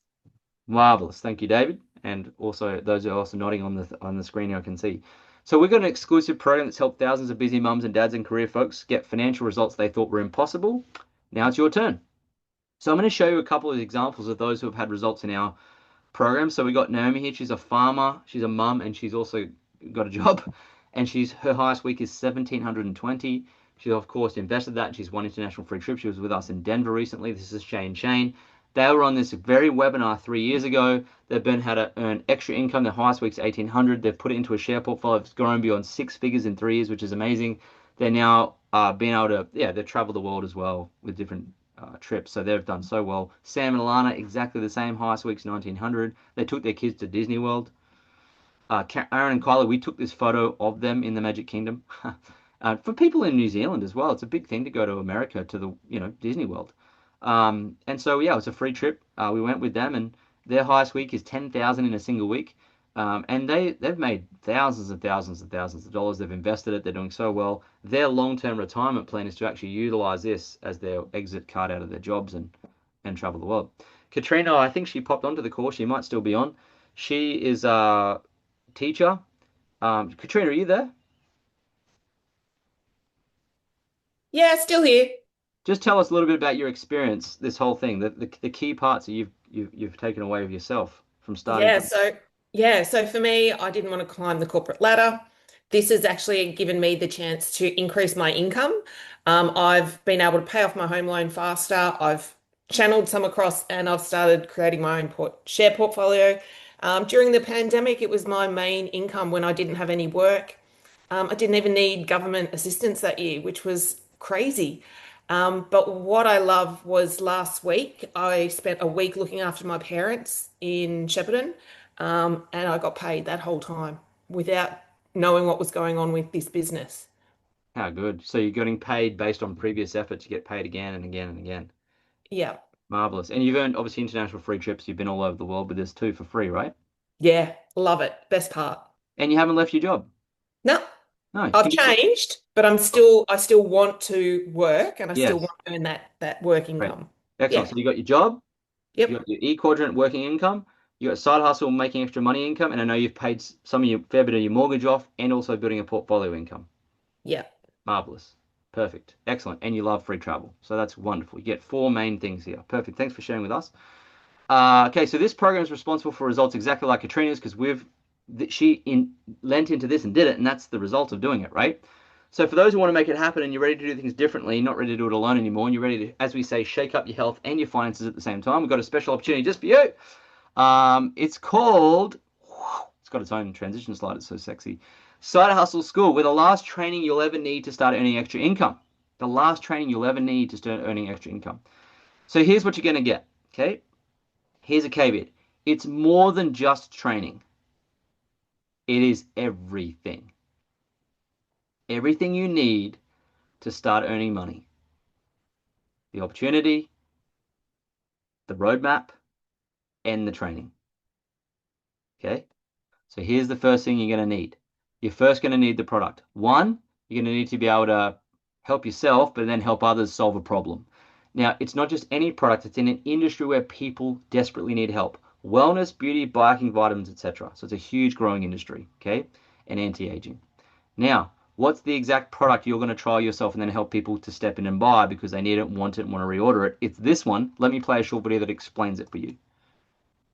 Marvelous. Thank you, David. And also those who are also nodding on the screen here, I can see. So we've got an exclusive program that's helped thousands of busy mums and dads and career folks get financial results they thought were impossible. Now it's your turn. So I'm going to show you a couple of examples of those who have had results in our program. So we got Naomi here. She's a farmer, she's a mum, and she's also got a job. And her highest week is 1,720. She of course invested that. She's won international free trip. She was with us in Denver recently. This is Shane. They were on this very webinar 3 years ago. They've been how to earn extra income. Their highest week's 1,800. They've put it into a share portfolio. It's grown beyond six figures in 3 years, which is amazing. They're now being able to, they've traveled the world as well with different trips. So they've done so well. Sam and Alana, exactly the same. Highest week's 1,900. They took their kids to Disney World. Aaron and Kylie, we took this photo of them in the Magic Kingdom. For people in New Zealand as well, it's a big thing to go to America to the Disney World. And so yeah, it was a free trip. We went with them, and their highest week is 10,000 in a single week. And they've made thousands and thousands and thousands of dollars. They've invested it. They're doing so well. Their long-term retirement plan is to actually utilize this as their exit card out of their jobs and travel the world. Katrina, I think she popped onto the call. She might still be on. She is a teacher. Katrina, are you there? Yeah, still here. Just tell us a little bit about your experience, this whole thing, the key parts that you've taken away of yourself from starting. Yeah, so so for me, I didn't want to climb the corporate ladder. This has actually given me the chance to increase my income. I've been able to pay off my home loan faster. I've channeled some across and I've started creating my own share portfolio. During the pandemic, it was my main income when I didn't have any work. I didn't even need government assistance that year, which was crazy. But what I love was last week, I spent a week looking after my parents in Shepparton, and I got paid that whole time without knowing what was going on with this business. How good. So you're getting paid based on previous effort to get paid again and again and again. Yeah, Marvelous. And you've earned obviously international free trips. You've been all over the world with this too for free, right? yeah, love it. Best part. And you haven't left your job. No, No. I've changed, but I still want to work and I still Yes. want to earn that work Great. income. Excellent. Yeah, So you got your job, you yep, got your E quadrant working income, you got side hustle making extra money income, and I know you've paid some of your fair bit of your mortgage off and also building a portfolio income. yeah. Marvelous. Perfect. Excellent. And you love free travel. So that's wonderful. You get four main things here. Perfect. Thanks for sharing with us. Okay, so this program is responsible for results exactly like Katrina's because lent into this and did it, and that's the result of doing it, right? So for those who want to make it happen and you're ready to do things differently, not ready to do it alone anymore, and you're ready to, as we say, shake up your health and your finances at the same time, we've got a special opportunity just for you. It's called, it's got its own transition slide, it's so sexy. Side Hustle School, with the last training you'll ever need to start earning extra income. The last training you'll ever need to start earning extra income. So here's what you're going to get, okay? Here's a caveat. It's more than just training. It is everything. Everything you need to start earning money. The opportunity, the roadmap, and the training. Okay? So here's the first thing you're going to need. You're first going to need the product. One, you're going to need to be able to help yourself, but then help others solve a problem. Now, it's not just any product. It's in an industry where people desperately need help. Wellness, beauty, biking, vitamins, etc. So it's a huge growing industry, okay? And anti-aging. Now, what's the exact product you're going to try yourself and then help people to step in and buy because they need it, want it, and want to reorder it? It's this one. Let me play a short video that explains it for you.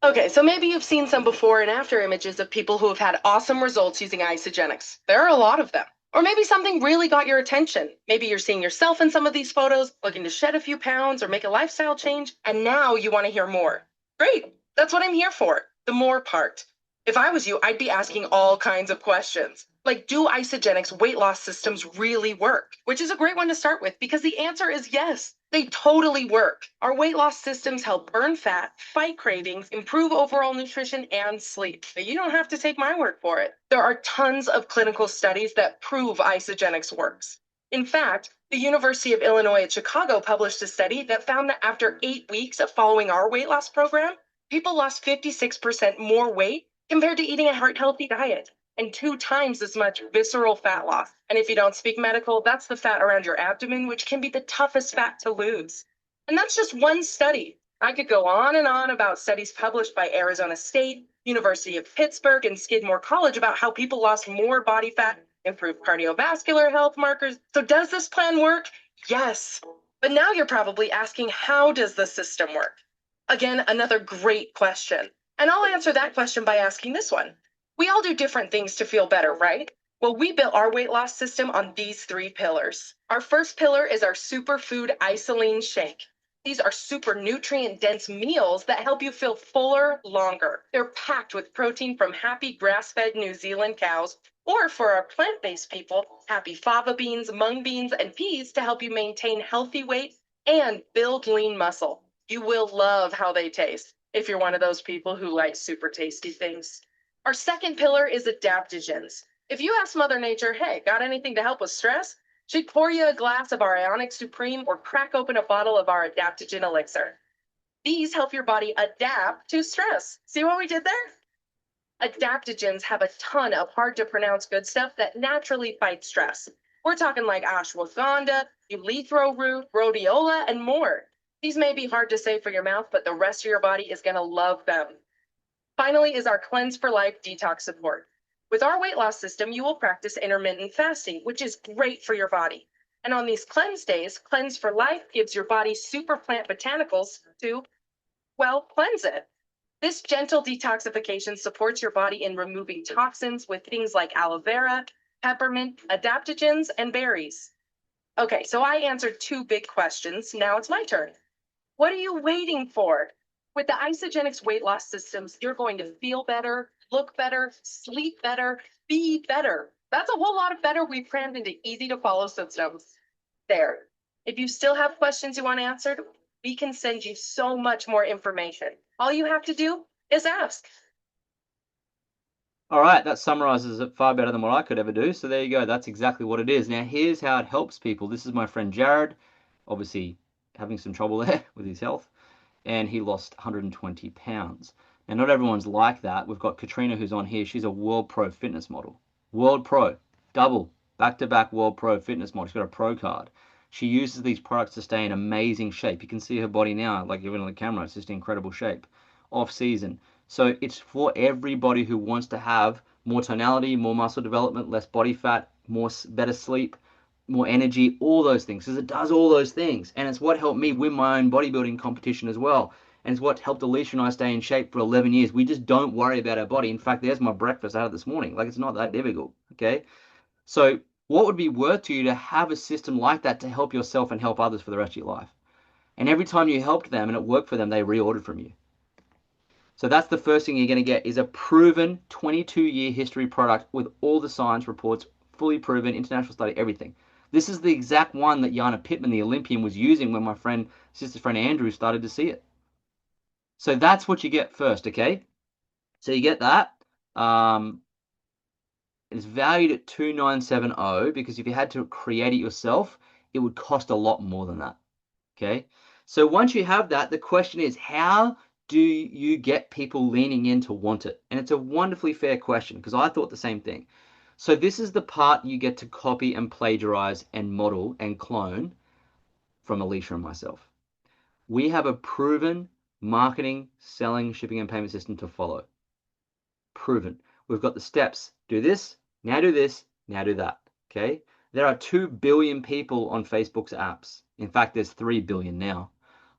Okay, so maybe you've seen some before and after images of people who have had awesome results using Isogenics. There are a lot of them. Or maybe something really got your attention. Maybe you're seeing yourself in some of these photos, looking to shed a few pounds or make a lifestyle change, and now you want to hear more. Great, that's what I'm here for, the more part. If I was you, I'd be asking all kinds of questions. Like, do Isogenics weight loss systems really work? Which is a great one to start with because the answer is yes. They totally work. Our weight loss systems help burn fat, fight cravings, improve overall nutrition, and sleep. But you don't have to take my word for it. There are tons of clinical studies that prove Isagenix works. In fact, the University of Illinois at Chicago published a study that found that after 8 weeks of following our weight loss program, people lost 56% more weight compared to eating a heart-healthy diet and 2 times as much visceral fat loss. And if you don't speak medical, that's the fat around your abdomen, which can be the toughest fat to lose. And that's just one study. I could go on and on about studies published by Arizona State, University of Pittsburgh, and Skidmore College about how people lost more body fat, improved cardiovascular health markers. So does this plan work? Yes. But now you're probably asking, how does the system work? Again, another great question. And I'll answer that question by asking this one. We all do different things to feel better, right? Well, we built our weight loss system on these 3 pillars. Our first pillar is our superfood isolene shake. These are super nutrient-dense meals that help you feel fuller longer. They're packed with protein from happy grass-fed New Zealand cows, or for our plant-based people, happy fava beans, mung beans, and peas to help you maintain healthy weight and build lean muscle. You will love how they taste if you're one of those people who like super tasty things. Our second pillar is adaptogens. If you ask Mother Nature, hey, got anything to help with stress? She'd pour you a glass of our Ionic Supreme or crack open a bottle of our adaptogen elixir. These help your body adapt to stress. See what we did there? Adaptogens have a ton of hard to pronounce good stuff that naturally fight stress. We're talking like ashwagandha, eleuthero root, rhodiola, and more. These may be hard to say for your mouth, but the rest of your body is going to love them. Finally is our Cleanse for Life detox support. With our weight loss system, you will practice intermittent fasting, which is great for your body. And on these cleanse days, Cleanse for Life gives your body super plant botanicals to, well, cleanse it. This gentle detoxification supports your body in removing toxins with things like aloe vera, peppermint, adaptogens, and berries. Okay, so I answered 2 big questions. Now it's my turn. What are you waiting for? With the Isagenix weight loss systems, you're going to feel better, look better, sleep better, be better. That's a whole lot of better we've crammed into easy to follow systems. There. If you still have questions you want answered, we can send you so much more information. All you have to do is ask. All right, that summarizes it far better than what I could ever do. So there you go. That's exactly what it is. Now, here's how it helps people. This is my friend Jared, obviously having some trouble there with his health, and he lost 120 pounds. Now, not everyone's like that. We've got Katrina who's on here. She's a world pro fitness model. World pro, double, back-to-back world pro fitness model. She's got a pro card. She uses these products to stay in amazing shape. You can see her body now, like even on the camera, it's just in incredible shape. Off season. So it's for everybody who wants to have more tonality, more muscle development, less body fat, better sleep, more energy, all those things. Because it does all those things. And it's what helped me win my own bodybuilding competition as well. And it's what helped Alicia and I stay in shape for 11 years. We just don't worry about our body. In fact, there's my breakfast out of this morning. Like, it's not that difficult, okay? So what would be worth to you to have a system like that to help yourself and help others for the rest of your life? And every time you helped them and it worked for them, they reordered from you. So that's the first thing you're going to get is a proven 22-year history product with all the science reports, fully proven, international study, everything. This is the exact one that Jana Pittman, the Olympian, was using when my sister's friend Andrew started to see it. So that's what you get first, okay? So you get that. It's valued at $2,970 because if you had to create it yourself, it would cost a lot more than that, okay? So once you have that, the question is, how do you get people leaning in to want it? And it's a wonderfully fair question because I thought the same thing. So this is the part you get to copy and plagiarize and model and clone from Alicia and myself. We have a proven marketing, selling, shipping, and payment system to follow. Proven. We've got the steps. Do this, now do this, now do that. Okay? There are 2 billion people on Facebook's apps. In fact, there's 3 billion now.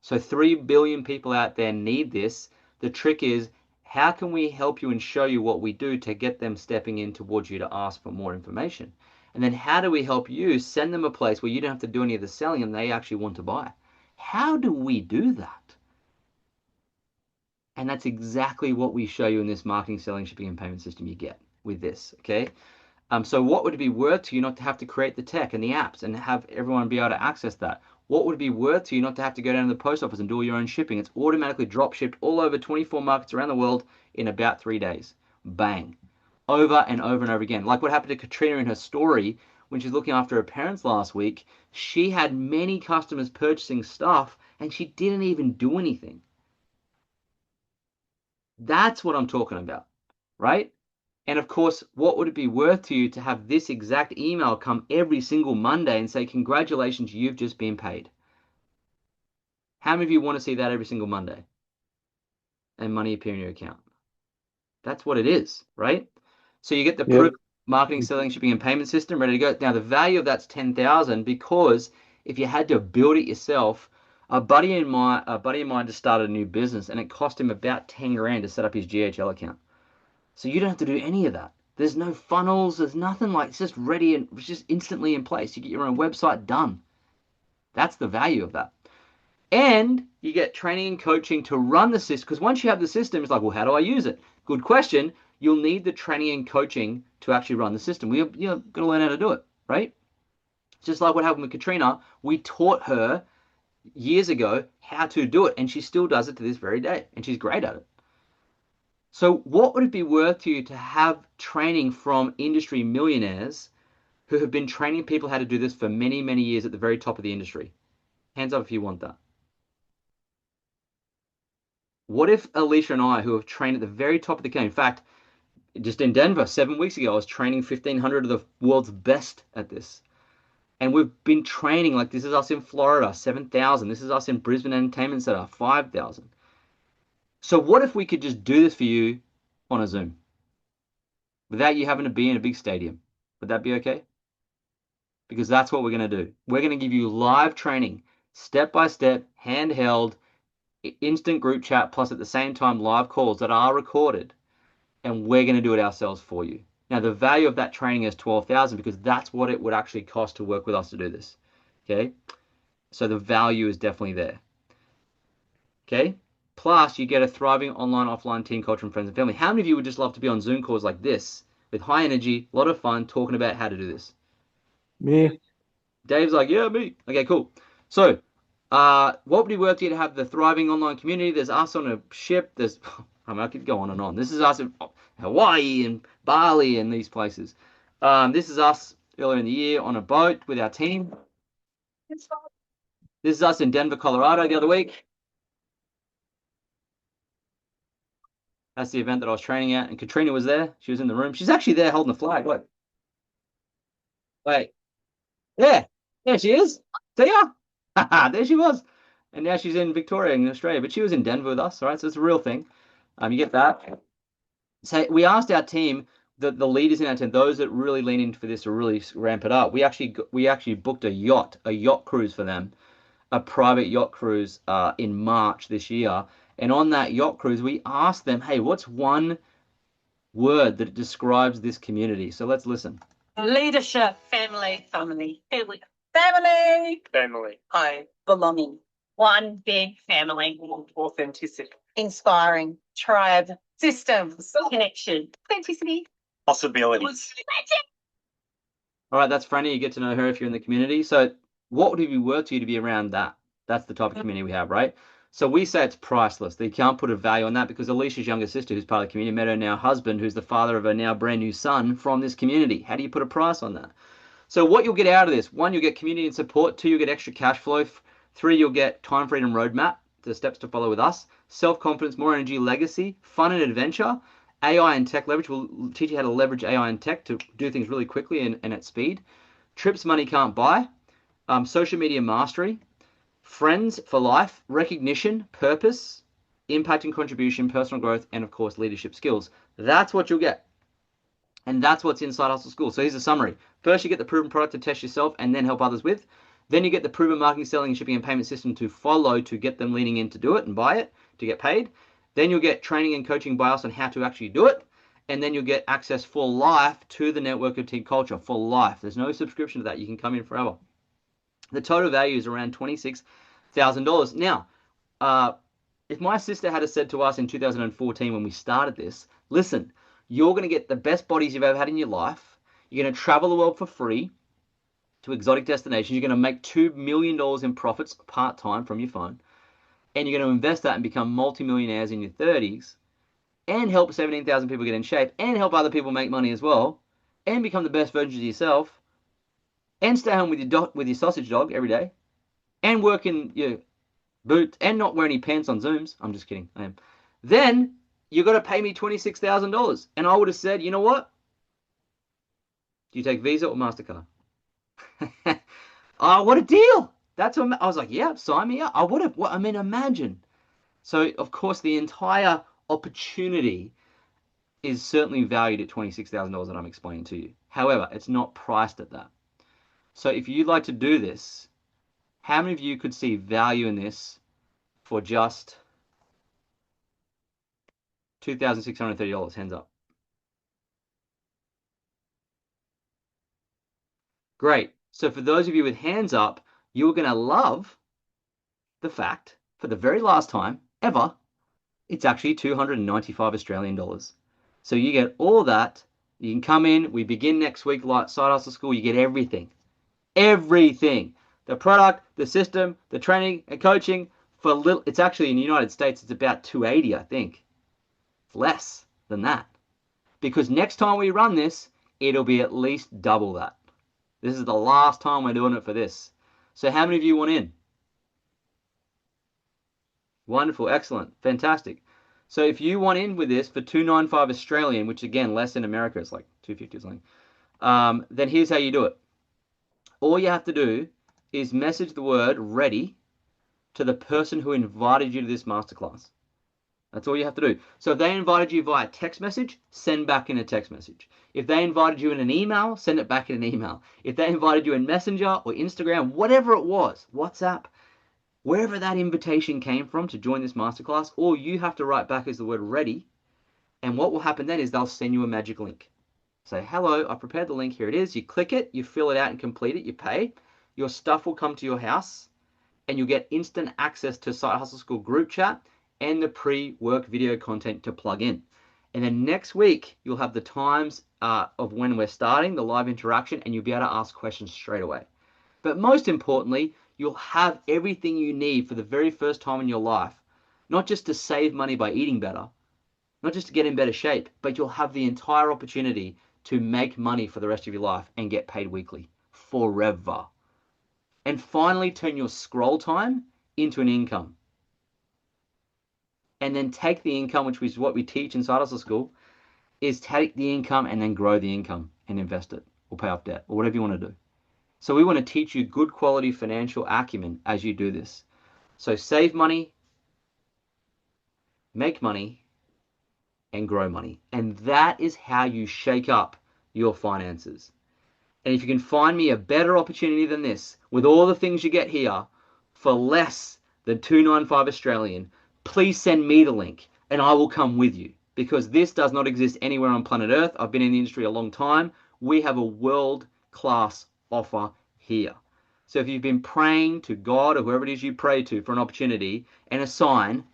So 3 billion people out there need this. The trick is, how can we help you and show you what we do to get them stepping in towards you to ask for more information? And then how do we help you send them a place where you don't have to do any of the selling and they actually want to buy? How do we do that? And that's exactly what we show you in this marketing, selling, shipping, and payment system you get with this, okay? So what would it be worth to you not to have to create the tech and the apps and have everyone be able to access that? What would it be worth to you not to have to go down to the post office and do all your own shipping? It's automatically drop shipped all over 24 markets around the world in about 3 days. Bang. Over and over and over again. Like what happened to Katrina in her story when she's looking after her parents last week. She had many customers purchasing stuff and she didn't even do anything. That's what I'm talking about, right? And of course, what would it be worth to you to have this exact email come every single Monday and say, congratulations, you've just been paid? How many of you want to see that every single Monday and money appear in your account? That's what it is, right? So you get the Yep. proof marketing, selling, shipping, and payment system ready to go. Now the value of that's 10,000 because if you had to build it yourself, a buddy of mine just started a new business and it cost him about 10 grand to set up his GHL account. So you don't have to do any of that. There's no funnels. There's nothing like it's just ready and it's just instantly in place. You get your own website done. That's the value of that. And you get training and coaching to run the system. Because once you have the system, it's like, well, how do I use it? Good question. You'll need the training and coaching to actually run the system. You're going to learn how to do it, right? Just like what happened with Katrina, we taught her years ago how to do it, and she still does it to this very day, and she's great at it. So what would it be worth to you to have training from industry millionaires who have been training people how to do this for many, many years at the very top of the industry? Hands up if you want that. What if Alicia and I, who have trained at the very top of the game, in fact, just in Denver 7 weeks ago, I was training 1,500 of the world's best at this. And we've been training, like this is us in Florida, 7,000. This is us in Brisbane Entertainment Center, 5,000. So what if we could just do this for you on a Zoom without you having to be in a big stadium? Would that be okay? Because that's what we're going to do. We're going to give you live training, step by step, handheld, instant group chat, plus at the same time live calls that are recorded, and we're going to do it ourselves for you. Now, the value of that training is 12,000 because that's what it would actually cost to work with us to do this. Okay? So the value is definitely there. Okay? Plus, you get a thriving online, offline team culture and friends and family. How many of you would just love to be on Zoom calls like this with high energy, a lot of fun, talking about how to do this? Me. Dave's like, yeah, me. Okay, cool. So, what would be worth to you to have the thriving online community? There's us on a ship. There's, I mean, I could go on and on. This is us in Hawaii and Bali and these places. This is us earlier in the year on a boat with our team. This is us in Denver, Colorado the other week. That's the event that I was training at, and Katrina was there. She was in the room. She's actually there holding the flag. Look. Wait. Yeah. There she is. See ya? There she was. And now she's in Victoria in Australia, but she was in Denver with us, all right? So it's a real thing. You get that. So we asked our team, the leaders in our team, those that really lean into this or really ramp it up. We actually booked a yacht cruise for them, a private yacht cruise in March this year. And on that yacht cruise, we asked them, hey, what's one word that describes this community? So let's listen. Leadership. Family. Family. Family. Family. Home. Belonging. One big family. Authenticity. Inspiring. Tribe. Systems. Connection. Authenticity. Possibilities. All right, that's Franny. You get to know her if you're in the community. So what would it be worth to you to be around that? That's the type of community we have, right? So we say it's priceless. They can't put a value on that because Alicia's younger sister, who's part of the community, met her now husband, who's the father of her now brand new son from this community. How do you put a price on that? So what you'll get out of this, 1, you'll get community and support. 2, you'll get extra cash flow. 3, you'll get time freedom roadmap, the steps to follow with us. Self-confidence, more energy, legacy, fun and adventure. AI and tech leverage. We'll teach you how to leverage AI and tech to do things really quickly and at speed. Trips money can't buy. Social media mastery. Friends for life. Recognition, purpose, impact and contribution, personal growth, and of course leadership skills. That's what you'll get. And that's what's inside Hustle School. So here's a summary. First, you get the proven product to test yourself and then help others with. Then you get the proven marketing, selling, shipping, and payment system to follow to get them leaning in to do it and buy it, to get paid. Then you'll get training and coaching by us on how to actually do it. And then you'll get access for life to the network of team culture for life. There's no subscription to that. You can come in forever. The total value is around $26,000. Now, if my sister had said to us in 2014 when we started this, listen, you're going to get the best bodies you've ever had in your life. You're going to travel the world for free. to exotic destinations. You're going to make $2 million in profits part-time from your phone. And you're going to invest that and become multimillionaires in your 30s and help 17,000 people get in shape and help other people make money as well and become the best version of yourself and stay home with your sausage dog every day and work in your boots and not wear any pants on Zooms. I'm just kidding. I am. Then you got to pay me $26,000. And I would have said, you know what? Do you take Visa or MasterCard? Oh, what a deal. That's what I was like, yeah, sign me up. I would have. I mean, imagine. So, of course, the entire opportunity is certainly valued at $26,000 that I'm explaining to you. However, it's not priced at that. So if you'd like to do this, how many of you could see value in this for just $2,630? Hands up. Great. So for those of you with hands up, you're going to love the fact, for the very last time ever, it's actually 295 Australian dollars. So you get all that. You can come in. We begin next week, like Side Hustle School. You get everything. Everything. The product, the system, the training and coaching for little. It's actually in the United States, it's about 280, I think. It's less than that. Because next time we run this, it'll be at least double that. This is the last time we're doing it for this. So how many of you want in? Wonderful, excellent, fantastic. So if you want in with this for 295 Australian, which again, less in America, it's like 250 or something, then here's how you do it. All you have to do is message the word ready to the person who invited you to this masterclass. That's all you have to do. So if they invited you via text message, send back in a text message. If they invited you in an email, send it back in an email. If they invited you in Messenger or Instagram, whatever it was, WhatsApp, wherever that invitation came from to join this masterclass, all you have to write back is the word ready. And what will happen then is they'll send you a magic link. Say, hello, I prepared the link, here it is. You click it, you fill it out and complete it, you pay. Your stuff will come to your house and you'll get instant access to Side Hustle School group chat and the pre-work video content to plug in. And then next week, you'll have the times of when we're starting, the live interaction, and you'll be able to ask questions straight away. But most importantly, you'll have everything you need for the very first time in your life, not just to save money by eating better, not just to get in better shape, but you'll have the entire opportunity to make money for the rest of your life and get paid weekly forever. And finally, turn your scroll time into an income. And then take the income, which is what we teach in Side Hustle School, is take the income and then grow the income and invest it or pay off debt or whatever you want to do. So we want to teach you good quality financial acumen as you do this. So save money, make money, and grow money. And that is how you shake up your finances. And if you can find me a better opportunity than this, with all the things you get here, for less than 295 Australian, please send me the link and I will come with you. Because this does not exist anywhere on planet Earth. I've been in the industry a long time. We have a world-class offer here. So if you've been praying to God or whoever it is you pray to for an opportunity and a sign,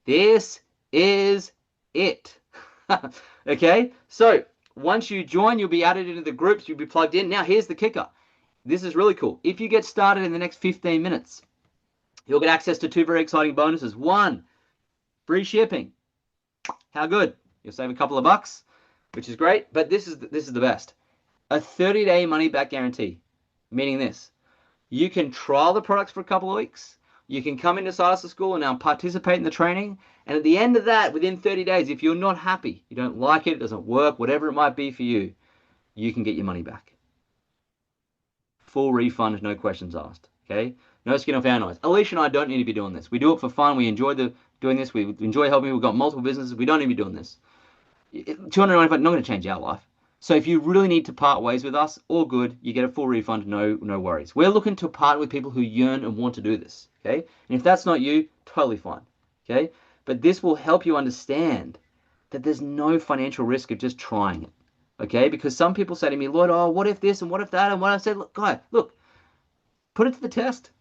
this is it. Okay? So once you join, you'll be added into the groups. You'll be plugged in. Now, here's the kicker. This is really cool. If you get started in the next 15 minutes, you'll get access to 2 very exciting bonuses. 1, free shipping. How good? You'll save a couple of bucks, which is great. But this is the best. A 30-day money-back guarantee. Meaning this. You can trial the products for a couple of weeks. You can come into Side Hustle School and now participate in the training. And at the end of that, within 30 days, if you're not happy, you don't like it, it doesn't work, whatever it might be for you, you can get your money back. Full refund, no questions asked. Okay? No skin off our nose. Alicia and I don't need to be doing this. We do it for fun. We enjoy doing this. We enjoy helping. We've got multiple businesses. We don't need to be doing this. 295, not going to change our life. So if you really need to part ways with us, all good. You get a full refund, no worries. We're looking to partner with people who yearn and want to do this. Okay? And if that's not you, totally fine. Okay? But this will help you understand that there's no financial risk of just trying it. Okay? Because some people say to me, Lloyd, oh, what if this and what if that? And what I said, look, guy, look, put it to the test.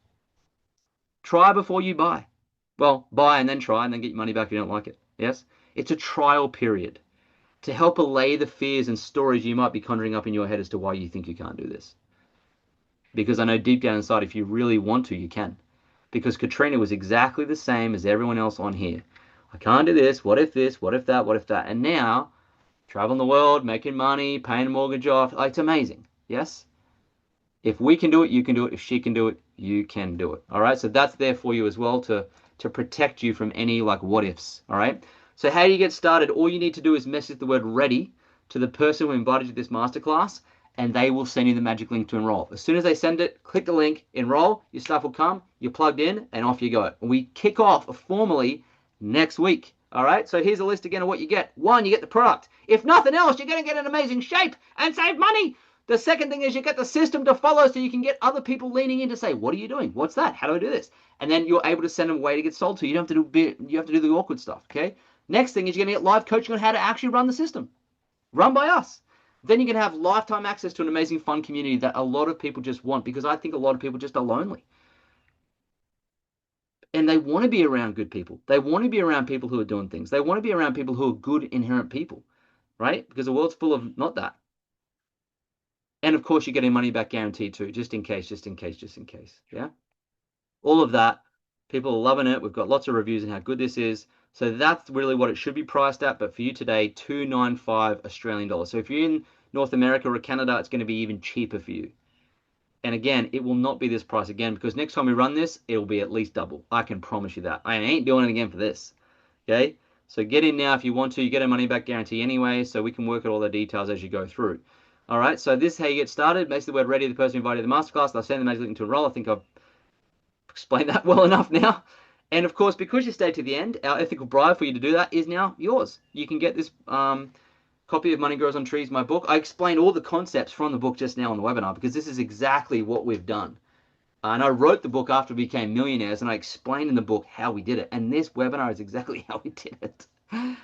Try before you buy. Well, buy and then try and then get your money back if you don't like it. Yes? It's a trial period to help allay the fears and stories you might be conjuring up in your head as to why you think you can't do this. because I know deep down inside, if you really want to, you can. Because Katrina was exactly the same as everyone else on here. I can't do this. What if this? What if that? What if that? And now, traveling the world, making money, paying a mortgage off. Like, it's amazing. Yes? If we can do it, you can do it. If she can do it, you can do it. All right? So that's there for you as well to protect you from any like what ifs. All right? So how do you get started? All you need to do is message the word ready to the person who invited you to this masterclass, and they will send you the magic link to enroll. As soon as they send it, click the link, enroll, your stuff will come, you're plugged in, and off you go. And we kick off formally next week. All right, so here's a list again of what you get. One, you get the product. If nothing else, you're going to get an amazing shape and save money. The second thing is you get the system to follow so you can get other people leaning in to say, what are you doing? What's that? How do I do this? And then you're able to send them away to get sold to. You don't have to do the awkward stuff, okay? Next thing is you're going to get live coaching on how to actually run the system. Run by us. Then you can have lifetime access to an amazing fun community that a lot of people just want, because I think a lot of people just are lonely. And they want to be around good people. They want to be around people who are doing things. They want to be around people who are good, inherent people, right? Because the world's full of not that. And of course, you're getting money back guaranteed too, just in case, just in case, just in case. Yeah. All of that. People are loving it. We've got lots of reviews on how good this is. So that's really what it should be priced at. But for you today, $295 Australian dollars. So if you're in North America or Canada, it's going to be even cheaper for you. And again, it will not be this price again, because next time we run this, it'll be at least double. I can promise you that. I ain't doing it again for this. Okay? So get in now if you want to. You get a money back guarantee anyway, so we can work out all the details as you go through. All right, so this is how you get started. Message the word ready to the person who invited to the masterclass. They'll send the magic link to enroll. I think I've explained that well enough now. And of course, because you stayed to the end, our ethical bribe for you to do that is now yours. You can get this copy of Money Grows on Trees, my book. I explained all the concepts from the book just now on the webinar, because this is exactly what we've done. And I wrote the book after we became millionaires, and I explained in the book how we did it. And this webinar is exactly how we did it.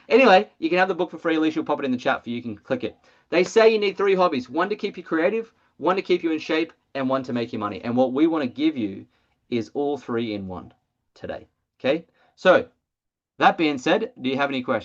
Anyway, you can have the book for free. Alicia will pop it in the chat for you. You can click it. They say you need 3 hobbies. 1 to keep you creative, 1 to keep you in shape, and 1 to make you money. And what we want to give you is all 3 in one today. Okay? So, that being said, do you have any questions?